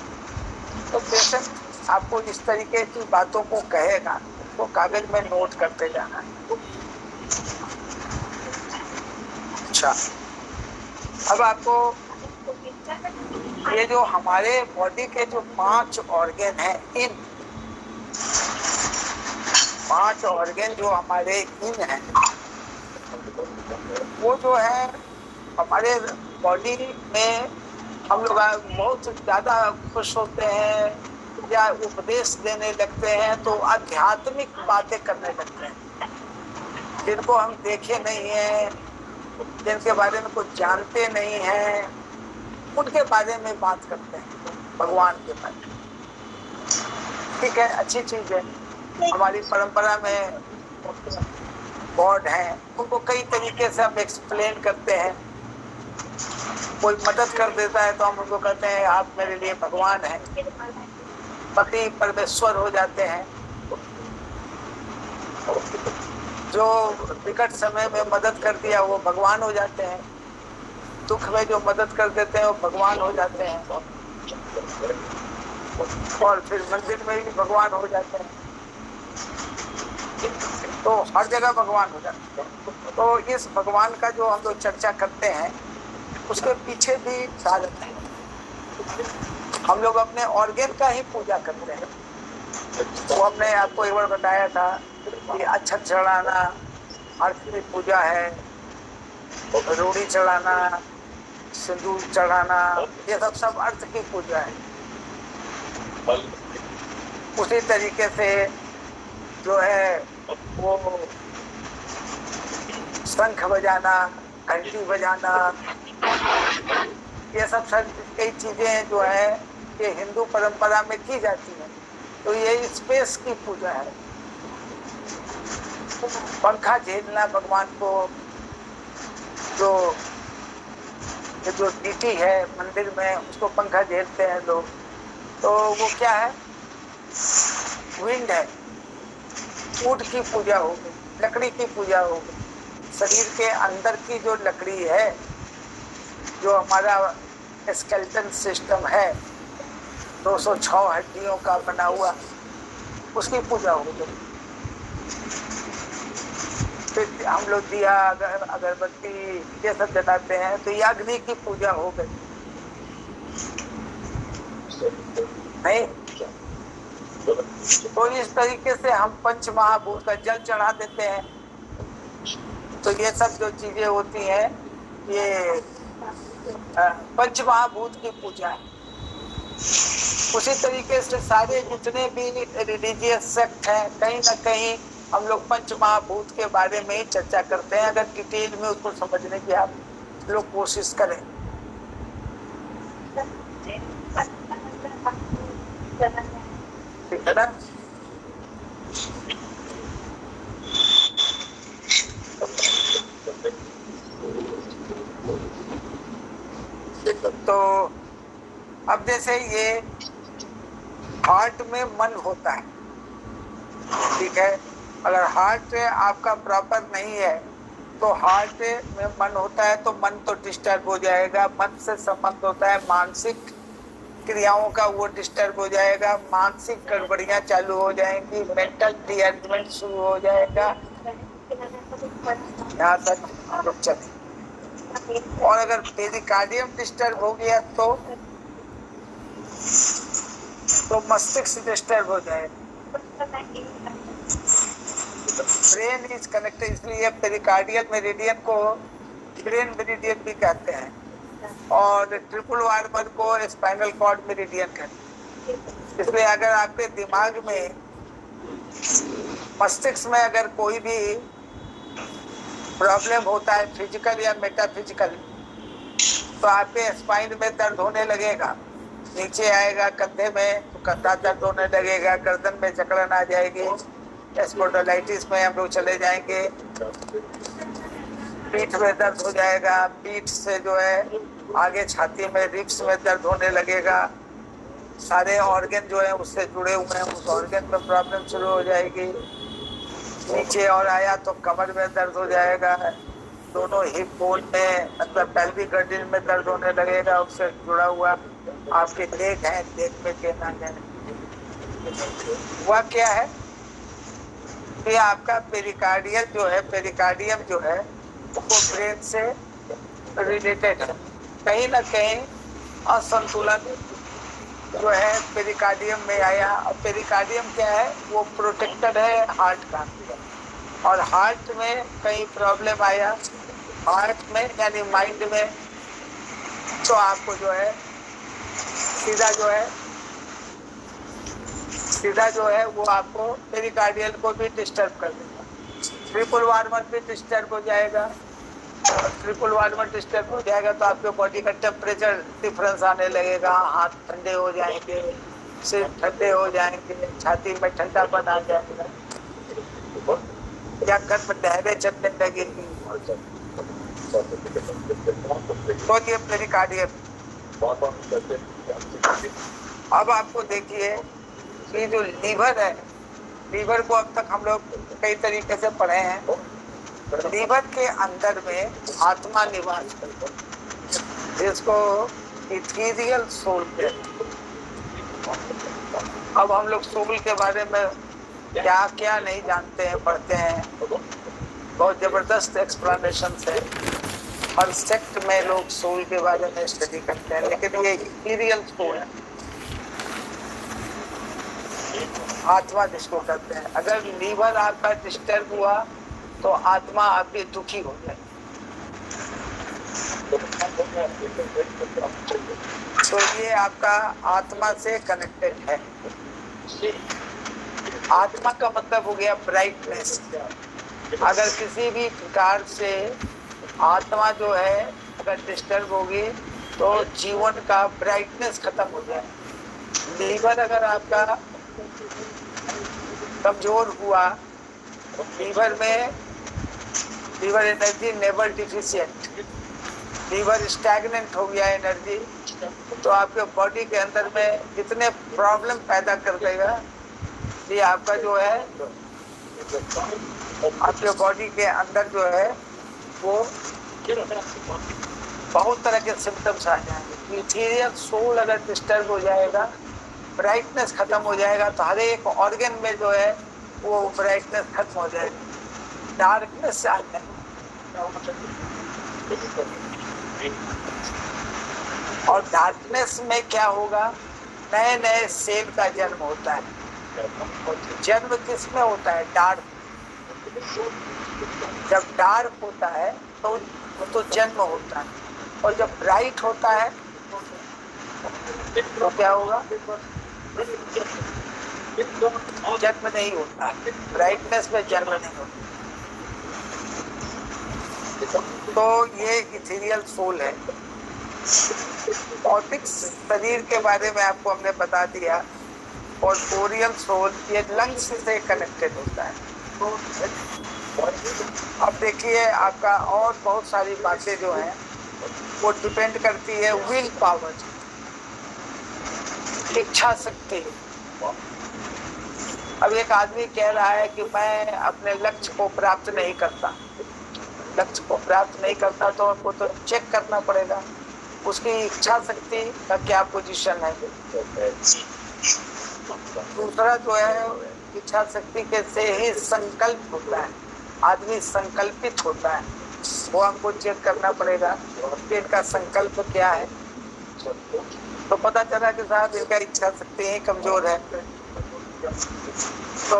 तो पेशेंट आपको इस तरीके की बातों को कहेगा, तो कागज में नोट करते जाना है। अच्छा, अब आपको ये जो हमारे बॉडी के जो 5 ऑर्गन हैं, इन 5 ऑर्गन जो हमारे इन हैं, वो जो है हमारे बॉडी में हम लोग बहुत ज्यादा खुश होते हैं या उपदेश देने लगते हैं तो आध्यात्मिक बातें करने लगते हैं, जिनको हम देखे नहीं हैं, जिनके बारे में कुछ जानते नहीं हैं, उनके बारे में बात करते हैं, भगवान के बारे में। ठीक है, अच्छी चीज है। हमारी परंपरा में गॉड हैं, उनको कई तरीके से हम एक्सप्लेन करते हैं। कोई मदद कर देता है तो हम उनको कहते हैं आप मेरे लिए भगवान हैं। पति परमेश्वर हो जाते हैं। जो विकट समय में मदद कर दिया वो भगवान हो जाते हैं। दुख में जो मदद कर देते हैं वो भगवान हो जाते हैं। और फिर मंदिर में भी भगवान हो जाते हैं। तो हर जगह भगवान हो जाते हैं। तो इस भगवान का जो हम लोग चर्चा करते हैं उसके पीछे भी साधन है। हम लोग अपने ऑर्गन का ही पूजा करते हैं। वो हमने आपको एक बार बताया था कि अक्षत चढ़ाना अर्थ की पूजा है, रोड़ी चढ़ाना, सिंदूर चढ़ाना, ये सब अर्थ की पूजा है। उसी तरीके से जो है वो शंख बजाना, घंटी बजाना, ये सब कई चीजें जो है ये हिंदू परंपरा में की जाती है। तो ये स्पेस की पूजा है। पंखा झेलना भगवान को, जो डीटी है मंदिर में उसको पंखा झेलते हैं लोग, तो वो क्या है? विंड है। ऊंट की पूजा हो गई, लकड़ी की पूजा हो गई। शरीर के अंदर की जो लकड़ी है, जो हमारा स्केलेटन सिस्टम है 206 हड्डियों का बना हुआ, उसकी पूजा हो गई। फिर हम लोग दिया अगरबत्ती ये सब जलाते हैं, तो ये अग्नि की पूजा हो गई। नहीं, तो इस तरीके से हम पंच महाभूत का जल चढ़ा देते हैं। तो ये सब जो चीजें होती हैं ये पंच महाभूत की पूजा है। उसी तरीके से सारे जितने भी रिलीजियस सेक्ट हैं, कहीं ना कहीं हम लोग पंच महाभूत के बारे में ही चर्चा करते हैं, अगर डिटेल में उसको समझने की आप लोग कोशिश करें। ठीक है ना? तो अब जैसे ये हार्ट में मन होता है, ठीक है, अगर हार्ट आपका प्रॉपर नहीं है तो हार्ट में मन होता है तो मन तो डिस्टर्ब हो जाएगा, मन से संबंध होता है मानसिक क्रियाओं का, वो डिस्टर्ब हो जाएगा, मानसिक गड़बड़ियां चालू हो जाएंगी, मेंटल डिअरेंजमेंट शुरू हो जाएगा। यहाँ तक हम लोग चले। और अगर पेरिकार्डियम डिस्टर्ब हो गया तो मस्तिष्क डिस्टर्ब हो जाएगा। ब्रेन इज कनेक्टेड, इसलिए पेरिकार्डियल मेरिडियन को ब्रेन मेरिडियन भी कहते हैं और ट्रिपल वार्मर को स्पाइनल कॉर्ड मेरिडियन कहते हैं। इसलिए अगर आपके दिमाग में, मस्तिष्क में अगर कोई भी प्रॉब्लम होता है फिजिकल या मेटाफिजिकल, तो आपके स्पाइन में दर्द होने लगेगा, नीचे आएगा कंधे में तो कंधा दर्द होने लगेगा, गर्दन में जकड़न आ जाएगी, स्पॉन्डिलाइटिस में हम लोग चले जाएंगे, पीठ में दर्द हो जाएगा, पीठ से जो है आगे छाती में रिब्स में दर्द होने लगेगा, सारे ऑर्गन जो है उससे जुड़े हुए हैं, उस ऑर्गन में प्रॉब्लम शुरू हो जाएगी। नीचे और आया तो कमर में दर्द हो जाएगा, दोनों हिप बोन में मतलब पेल्विक गर्डल में दर्द होने लगेगा, उससे जुड़ा हुआ आपके लेग है, लेग में कहना है। वह क्या है कि आपका पेरिकार्डियल जो है, पेरिकार्डियम जो है वो ब्रेन से रिलेटेड है। कहीं ना कहीं असंतुलन जो है पेरिकार्डियम में आया। और पेरिकार्डियम क्या है, वो प्रोटेक्टर है हार्ट का, और हार्ट में कहीं प्रॉब्लम आया, हार्ट में यानी माइंड में, तो आपको जो है सीधा जो है वो आपको पेरिकार्डियल को भी डिस्टर्ब कर देगा। ट्रिपल वार्मर भी डिस्टर्ब हो जाएगा, और ट्रिपल वार्मर डिस्टर्ब हो जाएगा तो आपके बॉडी का टेम्परेचर डिफरेंस आने लगेगा, हाथ ठंडे हो जाएंगे, सिर ठंडे हो जाएंगे, छाती में ठंडापन आ जाएगा, या गर्म लहरें चलने लगेगी। तो ये पेरिकार्डियम। अब आपको देखिए कि जो लीवर है, लीवर को अब तक हम लोग कई तरीके से पढ़े हैं। लीवर के अंदर में आत्मा निवास करता है, जिसको इथीरियल सोल कहते हैं। अब हम लोग सोल के बारे में क्या क्या नहीं जानते हैं, पढ़ते हैं, बहुत जबरदस्त एक्सप्लेनेशन है। हर सेक्ट में लोग सोल के बारे में स्टडी करते हैं, लेकिन ये इथीरियल सोल है, आत्मा जिसको कहते हैं। अगर लीवर आपका डिस्टर्ब हुआ तो आत्मा आपकी दुखी हो जाए। तो ये आपका आत्मा से कनेक्टेड है। आत्मा का मतलब हो गया ब्राइटनेस। अगर किसी भी प्रकार से आत्मा जो है अगर डिस्टर्ब होगी तो जीवन का ब्राइटनेस खत्म हो जाए। लीवर अगर आपका कमजोर हुआ, liver energy never deficient, liver stagnant हो गया एनर्जी, तो आपके बॉडी के अंदर में इतने प्रॉब्लम पैदा कर देगा कि आपका जो है आपके बॉडी के अंदर जो है वो बहुत तरह के सिम्टम्स आ जाएंगे। इथीरियल सोल अगर डिस्टर्ब हो जाएगा, ब्राइटनेस खत्म हो जाएगा, तो हर एक ऑर्गन में जो है वो ब्राइटनेस खत्म हो जाएगी, डार्कनेस आ जाएगी। और डार्कनेस में क्या होगा, नए नए सेल का जन्म होता है। जन्म किसमें होता है? डार्क। जब डार्क होता है तो जन्म होता है, और जब ब्राइट होता है तो क्या होगा? जन्म नहीं होता, ब्राइटनेस में जन्म नहीं होता। तो ये इथीरियल सोल है। भौतिक शरीर के बारे में आपको हमने बता दिया, और कोरियल सोल ये लंग्स से कनेक्टेड होता है। अब देखिए आपका और बहुत सारी बातें जो हैं वो डिपेंड करती है विल पावर। इच्छा शक्ति। अब एक आदमी कह रहा है कि मैं अपने लक्ष्य को प्राप्त नहीं करता, लक्ष्य को प्राप्त नहीं करता, तो आपको तो चेक करना पड़ेगा उसकी इच्छा शक्ति का क्या पोजीशन है। दूसरा जो है, इच्छा शक्ति के से ही संकल्प होता है, आदमी संकल्पित होता है, वो हमको चेक करना पड़ेगा कि इनका संकल्प क्या है। तो पता चला कि साहब इनका इच्छा शक्ति ही कमजोर है, तो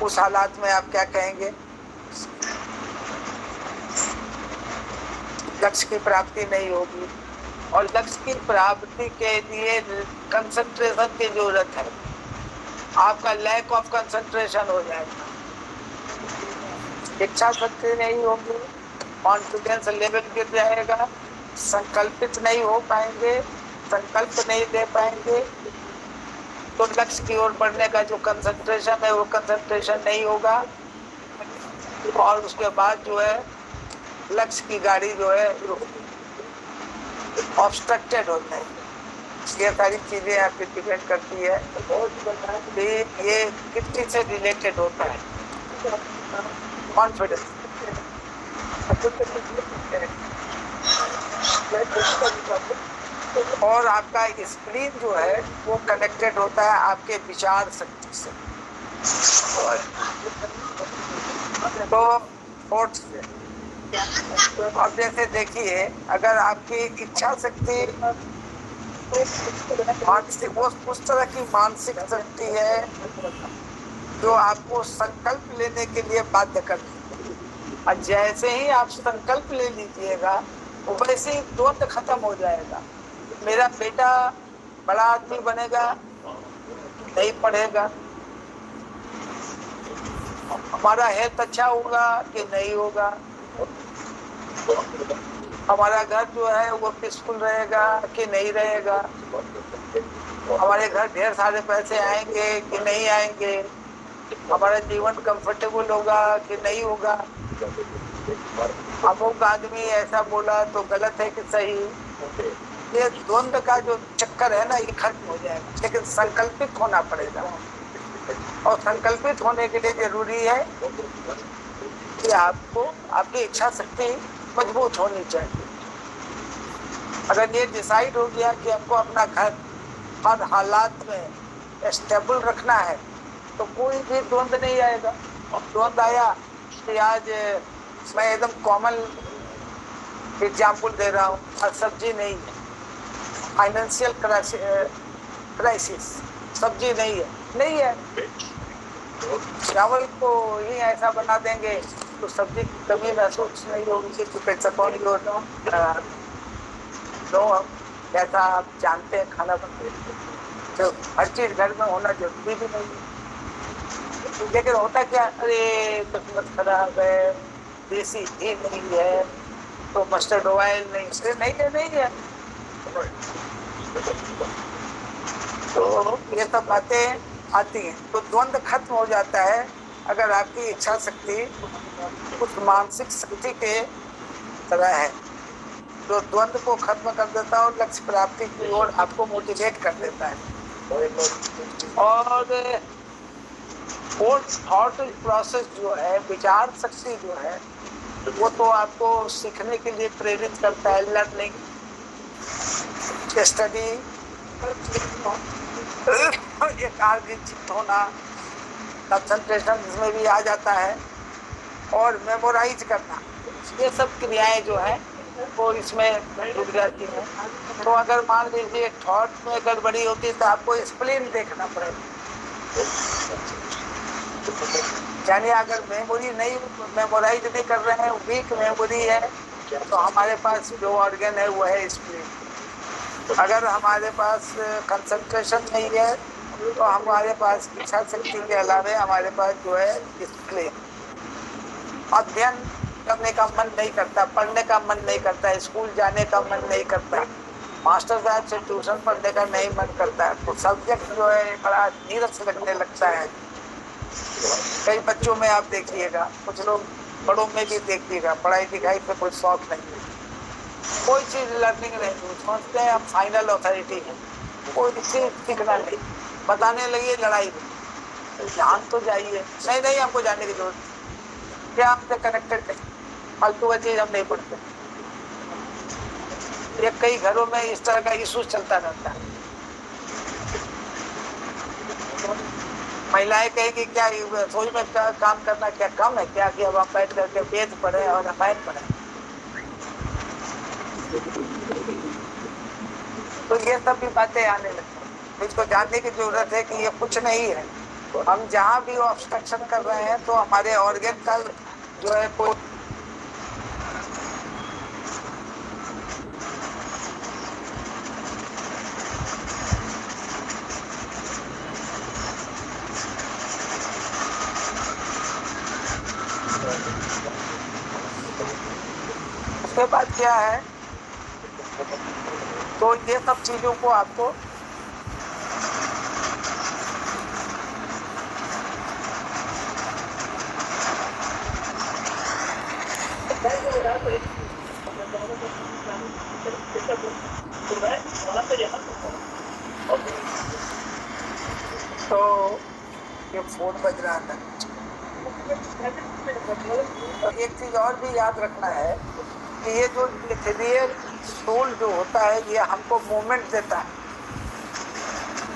उस हालात में आप क्या कहेंगे? लक्ष्य की प्राप्ति नहीं होगी, और लक्ष्य की प्राप्ति के लिए कंसंट्रेशन की जरूरत है। आपका लैक ऑफ कंसंट्रेशन हो जाएगा, इच्छा शक्ति नहीं होगी, कॉन्फिडेंस लेवल गिर जाएगा, संकल्पित नहीं हो पाएंगे, संकल्प नहीं दे पाएंगे, तो लक्ष्य की ओर बढ़ने का जो कंसंट्रेशन है वो कंसंट्रेशन नहीं होगा, और उसके बाद जो है लक्ष्य की गाड़ी जो है ऑब्स्ट्रक्टेड होता है। ये सारी चीजें आपकी डिपेंड करती है, ये कितनी से रिलेटेड होता है कॉन्फिडेंस। और आपका स्प्लीन जो है वो कनेक्टेड होता है आपके विचार शक्ति से, तो फोर्थ से। अब जैसे देखिए, अगर आपकी इच्छा शक्ति मानसिक, उस तरह की मानसिक शक्ति है जो आपको संकल्प लेने के लिए बाध्य करती है, और जैसे ही आप संकल्प ले लीजिएगा वैसे ही द्वंद्व खत्म हो जाएगा। मेरा बेटा बड़ा आदमी बनेगा, नहीं पढ़ेगा, हमारा हेल्थ अच्छा होगा कि नहीं होगा, हमारा घर जो है वो पीसफुल रहेगा कि नहीं रहेगा, हमारे घर ढेर सारे पैसे आएंगे कि नहीं आएंगे, हमारा जीवन कंफर्टेबल होगा कि नहीं होगा, अमुक आदमी ऐसा बोला तो गलत है कि सही। ये द्वंद्व का जो चक्कर है ना, ये खत्म हो जाएगा, लेकिन संकल्पित होना पड़ेगा, और संकल्पित होने के लिए जरूरी है कि आपको आपकी इच्छा शक्ति मजबूत होनी चाहिए। अगर ये डिसाइड हो गया कि हमको अपना घर हर हालात में स्टेबल रखना है, तो कोई भी द्वंद्व नहीं आएगा। और द्वंद्व आया कि आज मैं एकदम कॉमन एग्जाम्पल दे रहा हूँ, और सब्जी नहीं है, फाइनेंशियल क्राइसिस, सब्जी नहीं है, चावल को ही ऐसा बना देंगे तो सब्जी की कमी महसूस नहीं होगी, क्योंकि कौन जैसा आप जानते हैं खाना बनते तो हर चीज घर में होना जरूरी भी नहीं है। लेकिन होता क्या, अरे किस्मत खराब है, देसी घी नहीं है, तो मस्टर्ड ऑयल नहीं है। तो ये सब बातें आती हैं, तो द्वंद्व खत्म हो जाता है अगर आपकी इच्छा शक्ति उस मानसिक शक्ति के तरह है, जो द्वंद्व को खत्म कर देता है और लक्ष्य प्राप्ति की ओर आपको मोटिवेट कर देता है। और थॉट प्रोसेस जो है, विचार शक्ति जो है, वो तो आपको सीखने के लिए प्रेरित करता है, लर्निंग, स्टडी, एकाग्रचित्त होना, कंसंट्रेशन इसमें भी आ जाता है, और मेमोराइज करना, ये सब क्रियाएं जो है वो इसमें डूब जाती है। तो अगर मान लीजिए थॉट में गड़बड़ी होती है तो आपको स्प्लीन देखना पड़ेगा, यानी अगर मेमोरी नहीं, मेमोराइज नहीं कर रहे हैं, वीक मेमोरी है, तो हमारे पास जो ऑर्गन है वो है स्प्लीन। अगर हमारे पास कंसंट्रेशन नहीं है तो हमारे पास इच्छा शक्ति के अलावा हमारे पास जो है स्प्लीन। अध्ययन करने का मन नहीं करता, पढ़ने का मन नहीं करता, स्कूल जाने का मन नहीं करता, मास्टर साहब से ट्यूशन पढ़ने का नहीं मन करता, तो सब्जेक्ट जो है बड़ा नीरस लगने लगता है। कई बच्चों में आप देखिएगा, कुछ लोग बड़ों में भी देखिएगा, पढ़ाई लिखाई पे कोई शौक नहीं है, कोई चीज लर्निंग नहीं, सोचते हैं हम फाइनल अथॉरिटी है, कोई सीखना नहीं, बताने लगी लड़ाई, ध्यान तो जाइए। नहीं नहीं, हमको जानने की जरूरत नहीं, क्या हमसे कनेक्टेड नहीं, फालतू का चीज हम नहीं पढ़ते। ये कई घरों में इस तरह का इशू चलता रहता है। महिलाएं कहेगी क्या रसोई में क्या काम करना क्या कम है क्या, कि अब हम बैठ करके वेद पढ़े और रामायण पढ़े। तो ये सब भी बातें आने लगती, इसको जानने की जरूरत है कि ये कुछ नहीं है। हम जहाँ भी ऑब्स्ट्रक्शन कर रहे हैं तो हमारे ऑर्गन का जो है कोई उसके बाद क्या है, तो ये सब चीजों को आपको तो ये फोन बज रहा था। एक चीज और भी याद रखना है कि ये जो इथेरियल सोल जो होता है ये हमको मूवमेंट देता है,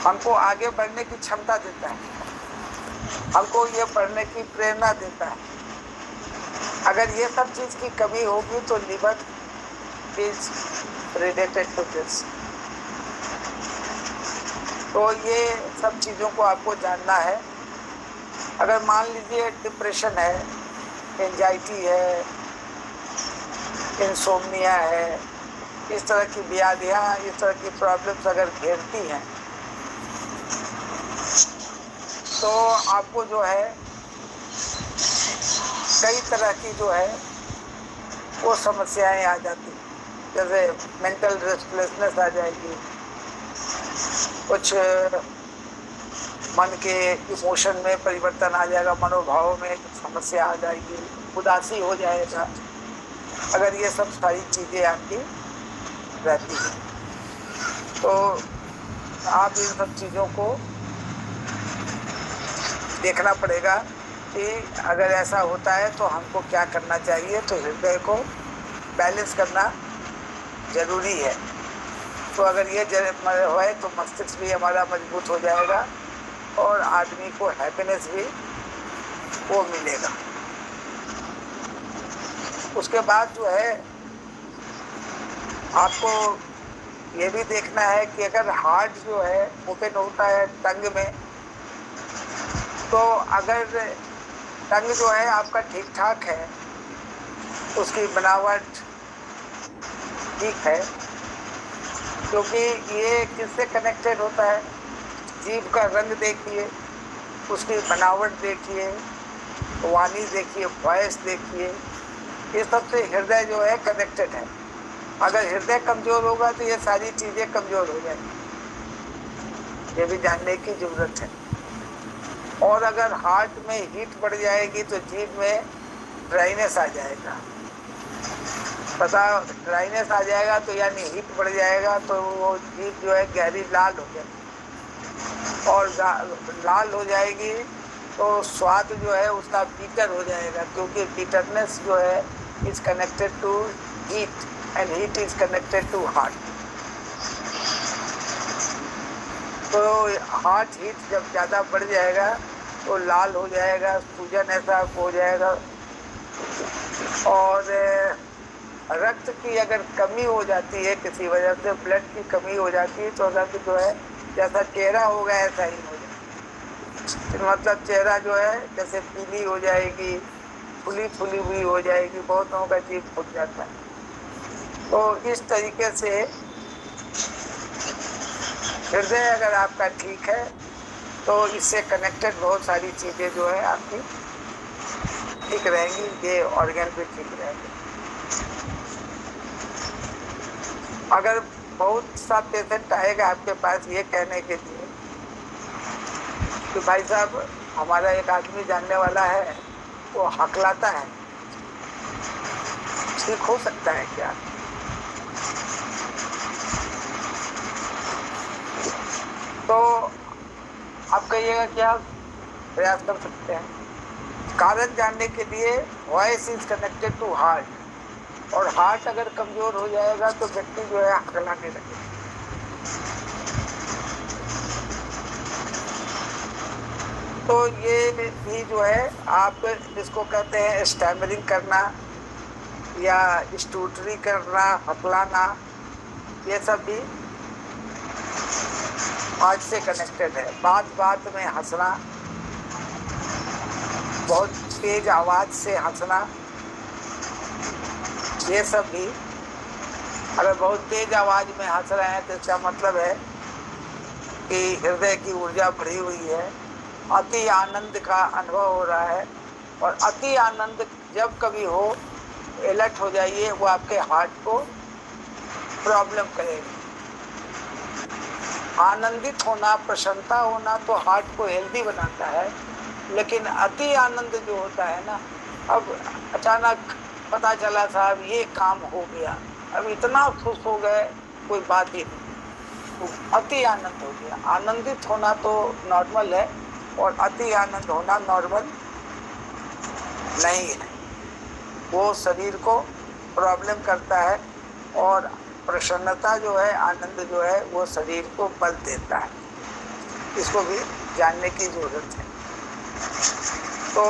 हमको आगे बढ़ने की क्षमता देता है, हमको ये पढ़ने की प्रेरणा देता है। अगर ये सब चीज की कमी होगी तो liver is related to this. तो ये सब चीजों को आपको जानना है। अगर मान लीजिए डिप्रेशन है, एंजाइटी है, इंसोम्निया है, इस तरह की बीमारियां, इस तरह की प्रॉब्लम्स अगर घेरती हैं तो आपको जो है कई तरह की जो है वो समस्याएं आ जाती, जैसे मेंटल रेस्टलेसनेस आ जाएगी, कुछ मन के इमोशन में परिवर्तन आ जाएगा, मनोभाव में समस्या आ जाएगी, उदासी हो जाएगा, अगर ये सब सारी चीज़ें आपकी रहती हैं। तो आप इन सब चीज़ों को देखना पड़ेगा कि अगर ऐसा होता है तो हमको क्या करना चाहिए। तो हृदय को बैलेंस करना जरूरी है। तो अगर ये है तो मस्तिष्क भी हमारा मजबूत हो जाएगा और आदमी को हैप्पीनेस भी वो मिलेगा। उसके बाद जो है आपको ये भी देखना है कि अगर हार्ट जो है ओपन होता है टंग में, तो अगर टंग जो है आपका ठीक ठाक है, उसकी बनावट ठीक है, क्योंकि ये किससे कनेक्टेड होता है, जीभ का रंग देखिए, उसकी बनावट देखिए, वाणी देखिए, वॉइस देखिए, ये सबसे हृदय जो है कनेक्टेड है। अगर हृदय कमजोर होगा तो ये सारी चीजें कमजोर हो जाएंगी, ये भी जानने की जरूरत है। और अगर हार्ट में हीट बढ़ जाएगी तो जीभ में ड्राइनेस आ जाएगा। पता ड्राइनेस आ जाएगा तो यानी हीट बढ़ जाएगा, तो वो जीभ जो है गहरी लाल हो जाएगी, और लाल हो जाएगी तो स्वाद जो है उसका बीटर हो जाएगा, क्योंकि बीटरनेस जो है is connected to heat and heat is connected to heart. तो हार्ट हीट जब ज़्यादा बढ़ जाएगा तो लाल हो जाएगा, सूजन ऐसा हो जाएगा। और रक्त की अगर कमी हो जाती है, किसी वजह से ब्लड की कमी हो जाती है, तो रक्त जो है जैसा चेहरा होगा ऐसा ही हो जाएगा। मतलब चेहरा जो है जैसे पीली हो जाएगी, फुली फुली हुई हो जाएगी, बहुत लोगों का जीभ फूट जाता है। तो इस तरीके से हृदय अगर आपका ठीक है तो इससे कनेक्टेड बहुत सारी चीज़ें जो है आपकी ठीक रहेंगी, ये ऑर्गन भी ठीक रहेंगे। अगर बहुत सा पेशेंट आएगा आपके पास ये कहने के लिए कि भाई साहब हमारा एक आदमी जानने वाला है, वो हकलाता है, ठीक हो सकता है क्या? तो आप कहिएगा कि आप प्रयास कर सकते हैं। कारण जानने के लिए voice is connected to heart, और हार्ट अगर कमजोर हो जाएगा तो व्यक्ति जो है हकलाने लगेगा। तो ये भी जो है आप जिसको कहते हैं स्टैमरिंग करना या स्टूटरी करना, हकलाना, ये सब भी हार्ट से कनेक्टेड है। बात बात में हंसना, बहुत तेज आवाज से हंसना, ये सब भी, अगर बहुत तेज आवाज में हंस रहे हैं तो इसका मतलब है कि हृदय की ऊर्जा बढ़ी हुई है, अति आनंद का अनुभव हो रहा है। और अति आनंद जब कभी हो, अलर्ट हो जाइए, वो आपके हार्ट को प्रॉब्लम करेगा। आनंदित होना, प्रसन्नता होना तो हार्ट को हेल्दी बनाता है, लेकिन अति आनंद जो होता है ना, अब अचानक पता चला साहब ये काम हो गया, अब इतना खुश हो गए, कोई बात ही नहीं, तो अति आनंद हो गया। आनंदित होना तो नॉर्मल है, और अति आनंद होना नॉर्मल नहीं है, वो शरीर को प्रॉब्लम करता है। और प्रसन्नता जो है, आनंद जो है, वो शरीर को बल देता है। इसको भी जानने की जरूरत है। तो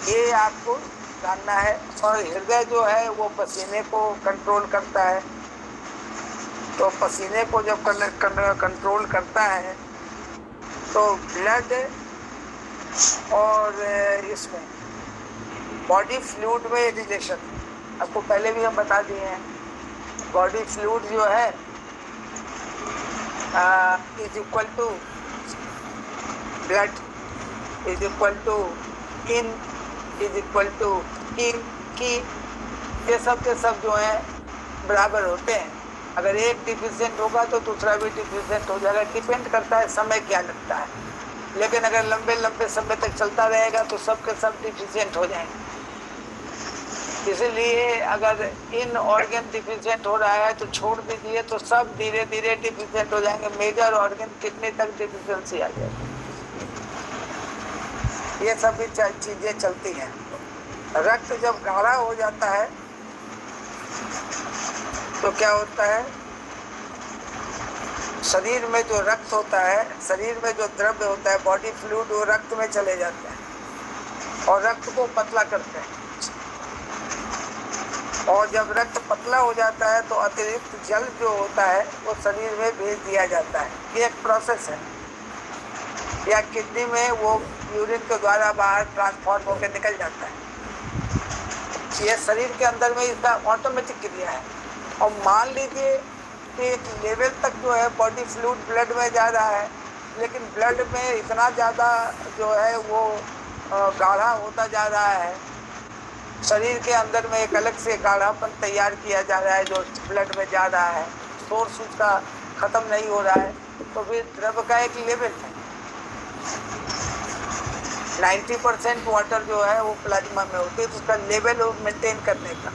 ये आपको जानना है। और हृदय जो है वो पसीने को कंट्रोल करता है, तो पसीने को जब कंट्रोल करता है तो ब्लड और इसमें बॉडी फ्लूइड में रिलेशन, आपको पहले भी हम बता दिए हैं। बॉडी फ्लूइड जो है is equal to blood is equal to yin is equal to ki, ये सब के सब जो है बराबर होते हैं। अगर एक डिफिशिएंट होगा तो दूसरा भी डिफिशिएंट हो जाएगा, डिपेंड करता है समय क्या लगता है। लेकिन अगर लंबे लंबे समय तक चलता रहेगा तो सब के सब डिफिशिएंट हो जाएंगे। इसलिए अगर इन ऑर्गन डिफिशिएंट हो रहा है तो छोड़ दीजिए, तो सब धीरे धीरे डिफिशिएंट हो जाएंगे। मेजर ऑर्गन किडनी तक डिफिशिएंसी आ जाएगी। ये सभी चीजें चलती हैं। रक्त जब गाढ़ा हो जाता है तो क्या होता है, शरीर में जो रक्त होता है, शरीर में जो द्रव्य होता है, बॉडी फ्लूइड, वो रक्त में चले जाते हैं और रक्त को पतला करते हैं। और जब रक्त पतला हो जाता है तो अतिरिक्त जल जो होता है वो शरीर में भेज दिया जाता है। ये एक प्रोसेस है। या किडनी में वो यूरिन के द्वारा बाहर ट्रांसफॉर्म होकर निकल जाता है। ये शरीर के अंदर में इसका ऑटोमेटिक क्रिया है। और मान लीजिए कि एक लेवल तक जो है बॉडी फ्लूइड ब्लड में जा रहा है, लेकिन ब्लड में इतना ज़्यादा जो है वो गाढ़ा होता जा रहा है, शरीर के अंदर में एक अलग से गाढ़ापन तैयार किया जा रहा है जो ब्लड में जा रहा है, सोर्स उसका ख़त्म नहीं हो रहा है, तो फिर द्रव्य का एक लेवल है। 90% वाटर जो है वो प्लाज्मा में होती है, तो उसका लेवल मेंटेन करने का,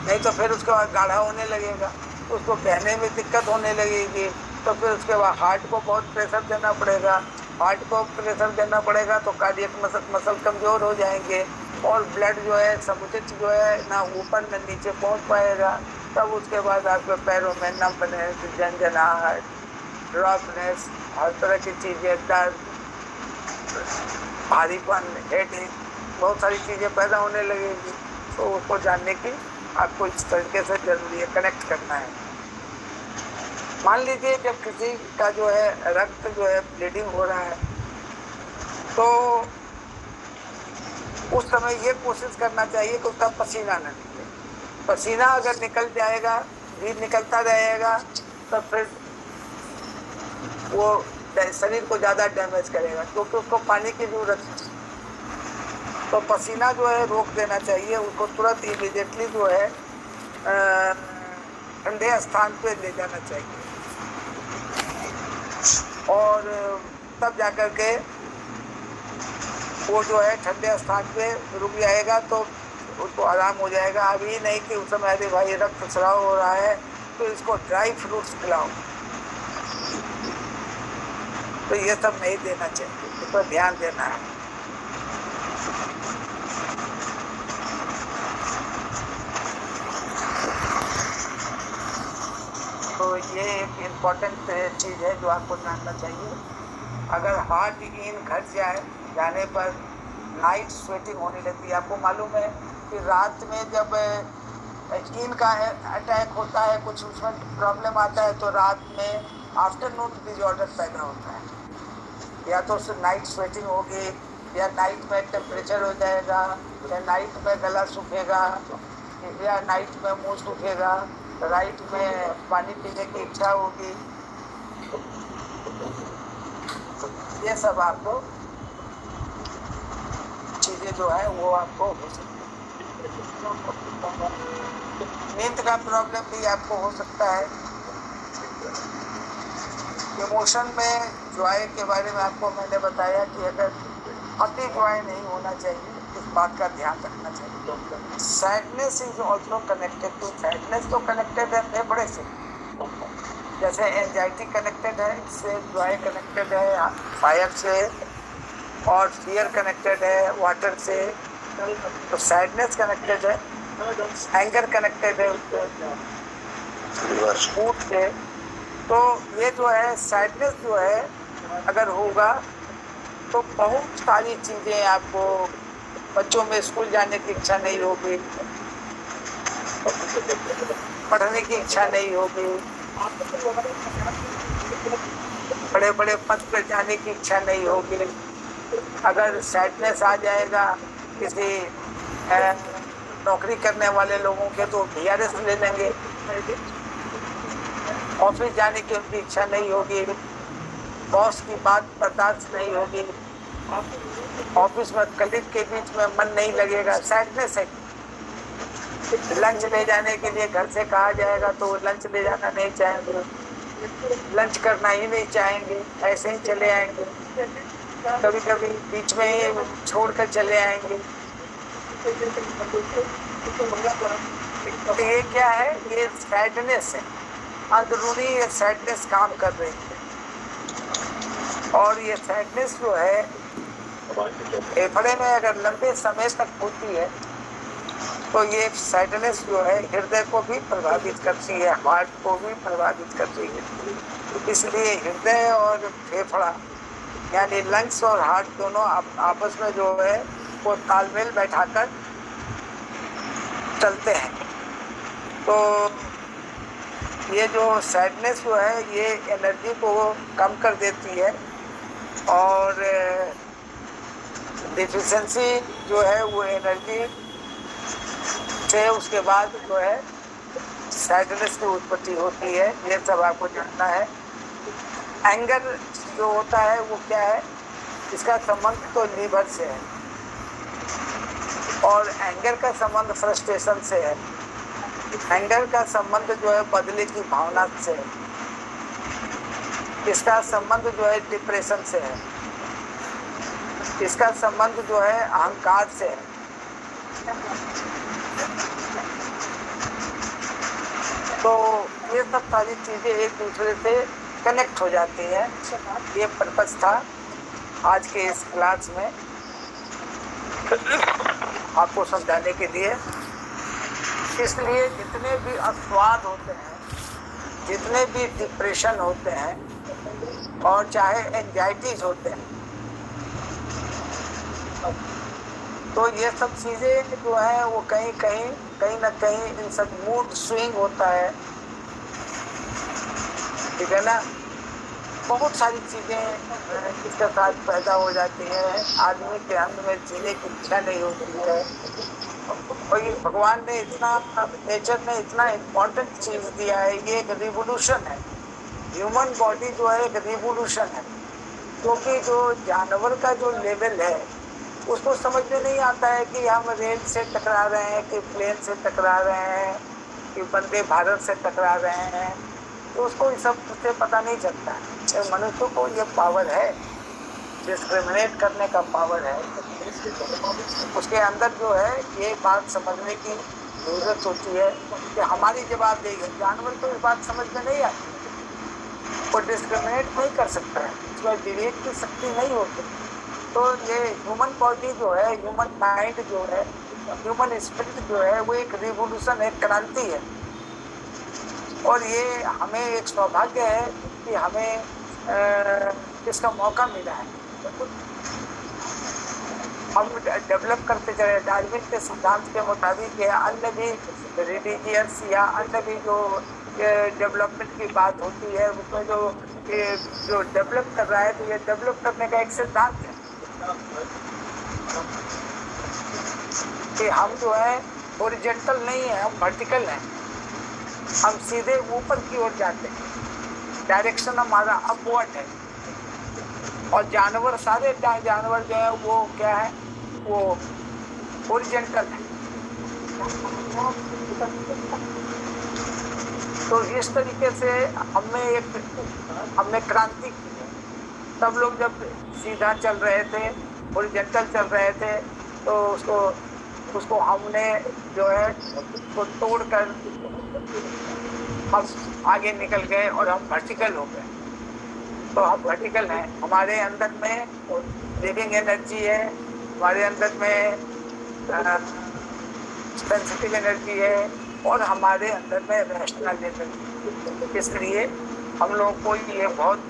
नहीं तो फिर उसके बाद गाढ़ा होने लगेगा, तो उसको बहने में दिक्कत होने लगेगी। तो फिर उसके बाद हार्ट को बहुत प्रेशर देना पड़ेगा। हार्ट को प्रेशर देना पड़ेगा तो कार्डियक मसल कमज़ोर हो जाएंगे और ब्लड जो है समुचित जो है ना ऊपर न नीचे पहुंच पाएगा। तब उसके बाद आपके पैरों में नंबनेस, झंझनाहट, ड्रॉपनेस, हर तरह की चीज़ें, दर्द, भारीपन, हेडेक, बहुत सारी चीज़ें पैदा होने लगेगी। तो उसको जानने की आपको इस तरीके से जरूरी है, कनेक्ट करना है। मान लीजिए जब किसी का जो है रक्त जो है ब्लीडिंग हो रहा है तो उस समय ये कोशिश करना चाहिए कि उसका पसीना न निकले। पसीना अगर निकल जाएगा, भी निकलता रहेगा, तो फिर वो शरीर को ज़्यादा डैमेज करेगा, क्योंकि उसको पानी की जरूरत है। तो पसीना जो है रोक देना चाहिए, उसको तुरंत इमीडिएटली जो है ठंडे स्थान पे ले जाना चाहिए और तब जाकर के वो जो है ठंडे स्थान पे रुक जाएगा तो उसको आराम हो जाएगा। अभी नहीं कि उस समय अरे भाई रक्तस्राव हो रहा है तो इसको ड्राई फ्रूट्स खिलाओ, तो ये सब नहीं देना चाहिए, इस पर ध्यान देना है। तो ये एक इम्पोर्टेंट चीज़ है जो आपको जानना चाहिए। अगर हार्ट इन घट जाने पर नाइट स्वेटिंग होने लगती है। आपको मालूम है कि रात में जब इन का अटैक होता है, कुछ उसमें प्रॉब्लम आता है, तो रात में आफ्टरनून डिजॉर्डर पैदा होता है। या तो नाइट स्वेटिंग होगी, या नाइट में टेम्परेचर हो जाएगा, या नाइट में गला सूखेगा, या नाइट में मुंह सूखेगा, राइट में पानी पीने की इच्छा होगी। ये सब आपको चीजें जो है वो आपको हो सकती है। नींद का प्रॉब्लम भी आपको हो सकता है। इमोशन में जॉय के बारे में आपको मैंने बताया कि अगर अति जॉय नहीं होना चाहिए, इस बात का ध्यान रखना चाहिए। Sadness is also connected to, sadness तो कनेक्टेड है फेफड़े से, जैसे एंजाइटी कनेक्टेड है इससे, जॉय कनेक्टेड है फायर से, और फियर कनेक्टेड है वाटर से। तो सैडनेस कनेक्टेड है, एंगर कनेक्टेड है मूड से। तो ये जो है सैडनेस जो है अगर होगा तो बहुत सारी चीज़ें आपको, बच्चों में स्कूल जाने की इच्छा नहीं होगी, पढ़ने की इच्छा नहीं होगी, बड़े बड़े पद पर जाने की इच्छा नहीं होगी। अगर सैडनेस आ जाएगा किसी नौकरी करने वाले लोगों के, तो VRS ले लेंगे, ऑफिस जाने की उनकी इच्छा नहीं होगी, बॉस की बात बर्दाश्त नहीं होगी, ऑफिस में कलीग के बीच में मन नहीं लगेगा, सैडनेस है। लंच ले जाने के लिए घर से कहा जाएगा तो लंच ले जाना नहीं चाहेंगे, लंच करना ही नहीं चाहेंगे, ऐसे ही चले आएंगे, कभी कभी बीच में ही छोड़कर चले आएंगे। तो ये क्या है, ये सैडनेस है, अंदरूनी ये सैडनेस काम कर रही है। और ये सैडनेस जो है फेफड़े में अगर लंबे समय तक होती है तो ये सैडनेस जो है हृदय को भी प्रभावित करती है, हार्ट को भी प्रभावित करती है। इसलिए हृदय और फेफड़ा यानी लंग्स और हार्ट दोनों आपस में जो है वो तालमेल बैठाकर चलते हैं। तो ये जो सैडनेस जो है ये एनर्जी को कम कर देती है, और डिफिशिएंसी जो है वो एनर्जी से उसके बाद जो है सैडनेस की उत्पत्ति होती है। ये सब आपको जानना है। एंगर जो होता है वो क्या है, इसका संबंध तो लीवर से है, और एंगर का संबंध फ्रस्ट्रेशन से है। एंगर का संबंध जो है बदले की भावना से है, इसका संबंध जो है डिप्रेशन से है, इसका संबंध जो है अहंकार से है। तो ये सब सारी चीजें एक दूसरे से कनेक्ट हो जाती है। ये पर्पस था आज के इस क्लास में आपको समझाने के लिए। इसलिए जितने भी अस्वाद होते हैं, जितने भी डिप्रेशन होते हैं, और चाहे एंजाइटीज होते हैं, तो ये सब चीज़ें जो है वो कहीं ना कहीं इन सब मूड स्विंग होता है, ठीक है ना। बहुत सारी चीज़ें इसके साथ पैदा हो जाती हैं। आदमी के अंदर में जीने की इच्छा नहीं होती है। और ये भगवान ने इतना, नेचर ने इतना इम्पोर्टेंट चीज़ दिया है, ये एक रिवोल्यूशन है। ह्यूमन बॉडी जो है एक रिवोल्यूशन है, क्योंकि जो जानवर का जो लेवल है उसको समझ में नहीं आता है कि हम रेल से टकरा रहे हैं, कि प्लेन से टकरा रहे हैं, कि वंदे भारत से टकरा रहे हैं। तो उसको ये सब से पता नहीं चलता है। मनुष्य को ये पावर है, डिस्क्रिमिनेट करने का पावर है, उसके अंदर जो है ये बात समझने की जरूरत होती है कि हमारी जवाबदेही है। जानवर को इस बात समझ में नहीं आती, वो डिस्क्रिमिनेट नहीं कर सकता है, उसमें विवेक की शक्ति नहीं होती। तो ये ह्यूमन बॉडी जो है, ह्यूमन माइंड जो है, ह्यूमन स्पिरिट जो है, वो एक रिवोल्यूशन, एक क्रांति है। और ये हमें एक सौभाग्य है कि हमें इसका मौका मिला है। हम डेवलप करते चले। डार्विन के सिद्धांत के मुताबिक ये अन्य भी रिलीजियस या अन्य भी जो डेवलपमेंट की बात होती है, उसमें जो डेवलप कर रहा है, तो ये डेवलप करने का एक सिद्धांत है कि हम जो है हॉरिजॉन्टल नहीं है, हम वर्टिकल हैं। हम सीधे ऊपर की ओर जाते हैं, डायरेक्शन हमारा अपवर्ड है। और जानवर, सारे जानवर जो है वो क्या है, वो हॉरिजॉन्टल है। तो इस तरीके से हमने क्रांति की है। सब लोग जब सीधा चल रहे थे, हॉरिजॉन्टल चल रहे थे, तो उसको हमने जो है उसको तोड़कर हम आगे निकल गए और हम वर्टिकल हो गए। तो हम वर्टिकल हैं, हमारे अंदर में लिविंग एनर्जी है, हमारे अंदर में सेंसिटिव एनर्जी है, और हमारे अंदर में रैशनल एनर्जी। इसलिए हम लोगों को ये बहुत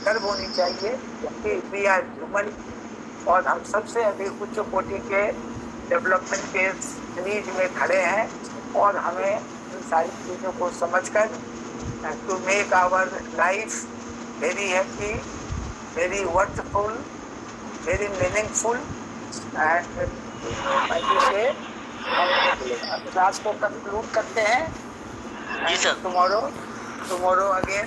गर्व होनी चाहिए कि वी आर ह्यूमन, और हम सबसे अधिक उच्च कोटि के डेवलपमेंट के नीज में खड़े हैं। और हमें इन सारी चीज़ों को समझकर to make our life very happy, very worthful, very meaningful, and से हम क्लास को कंक्लूड करते हैं। जी सर। Tomorrow again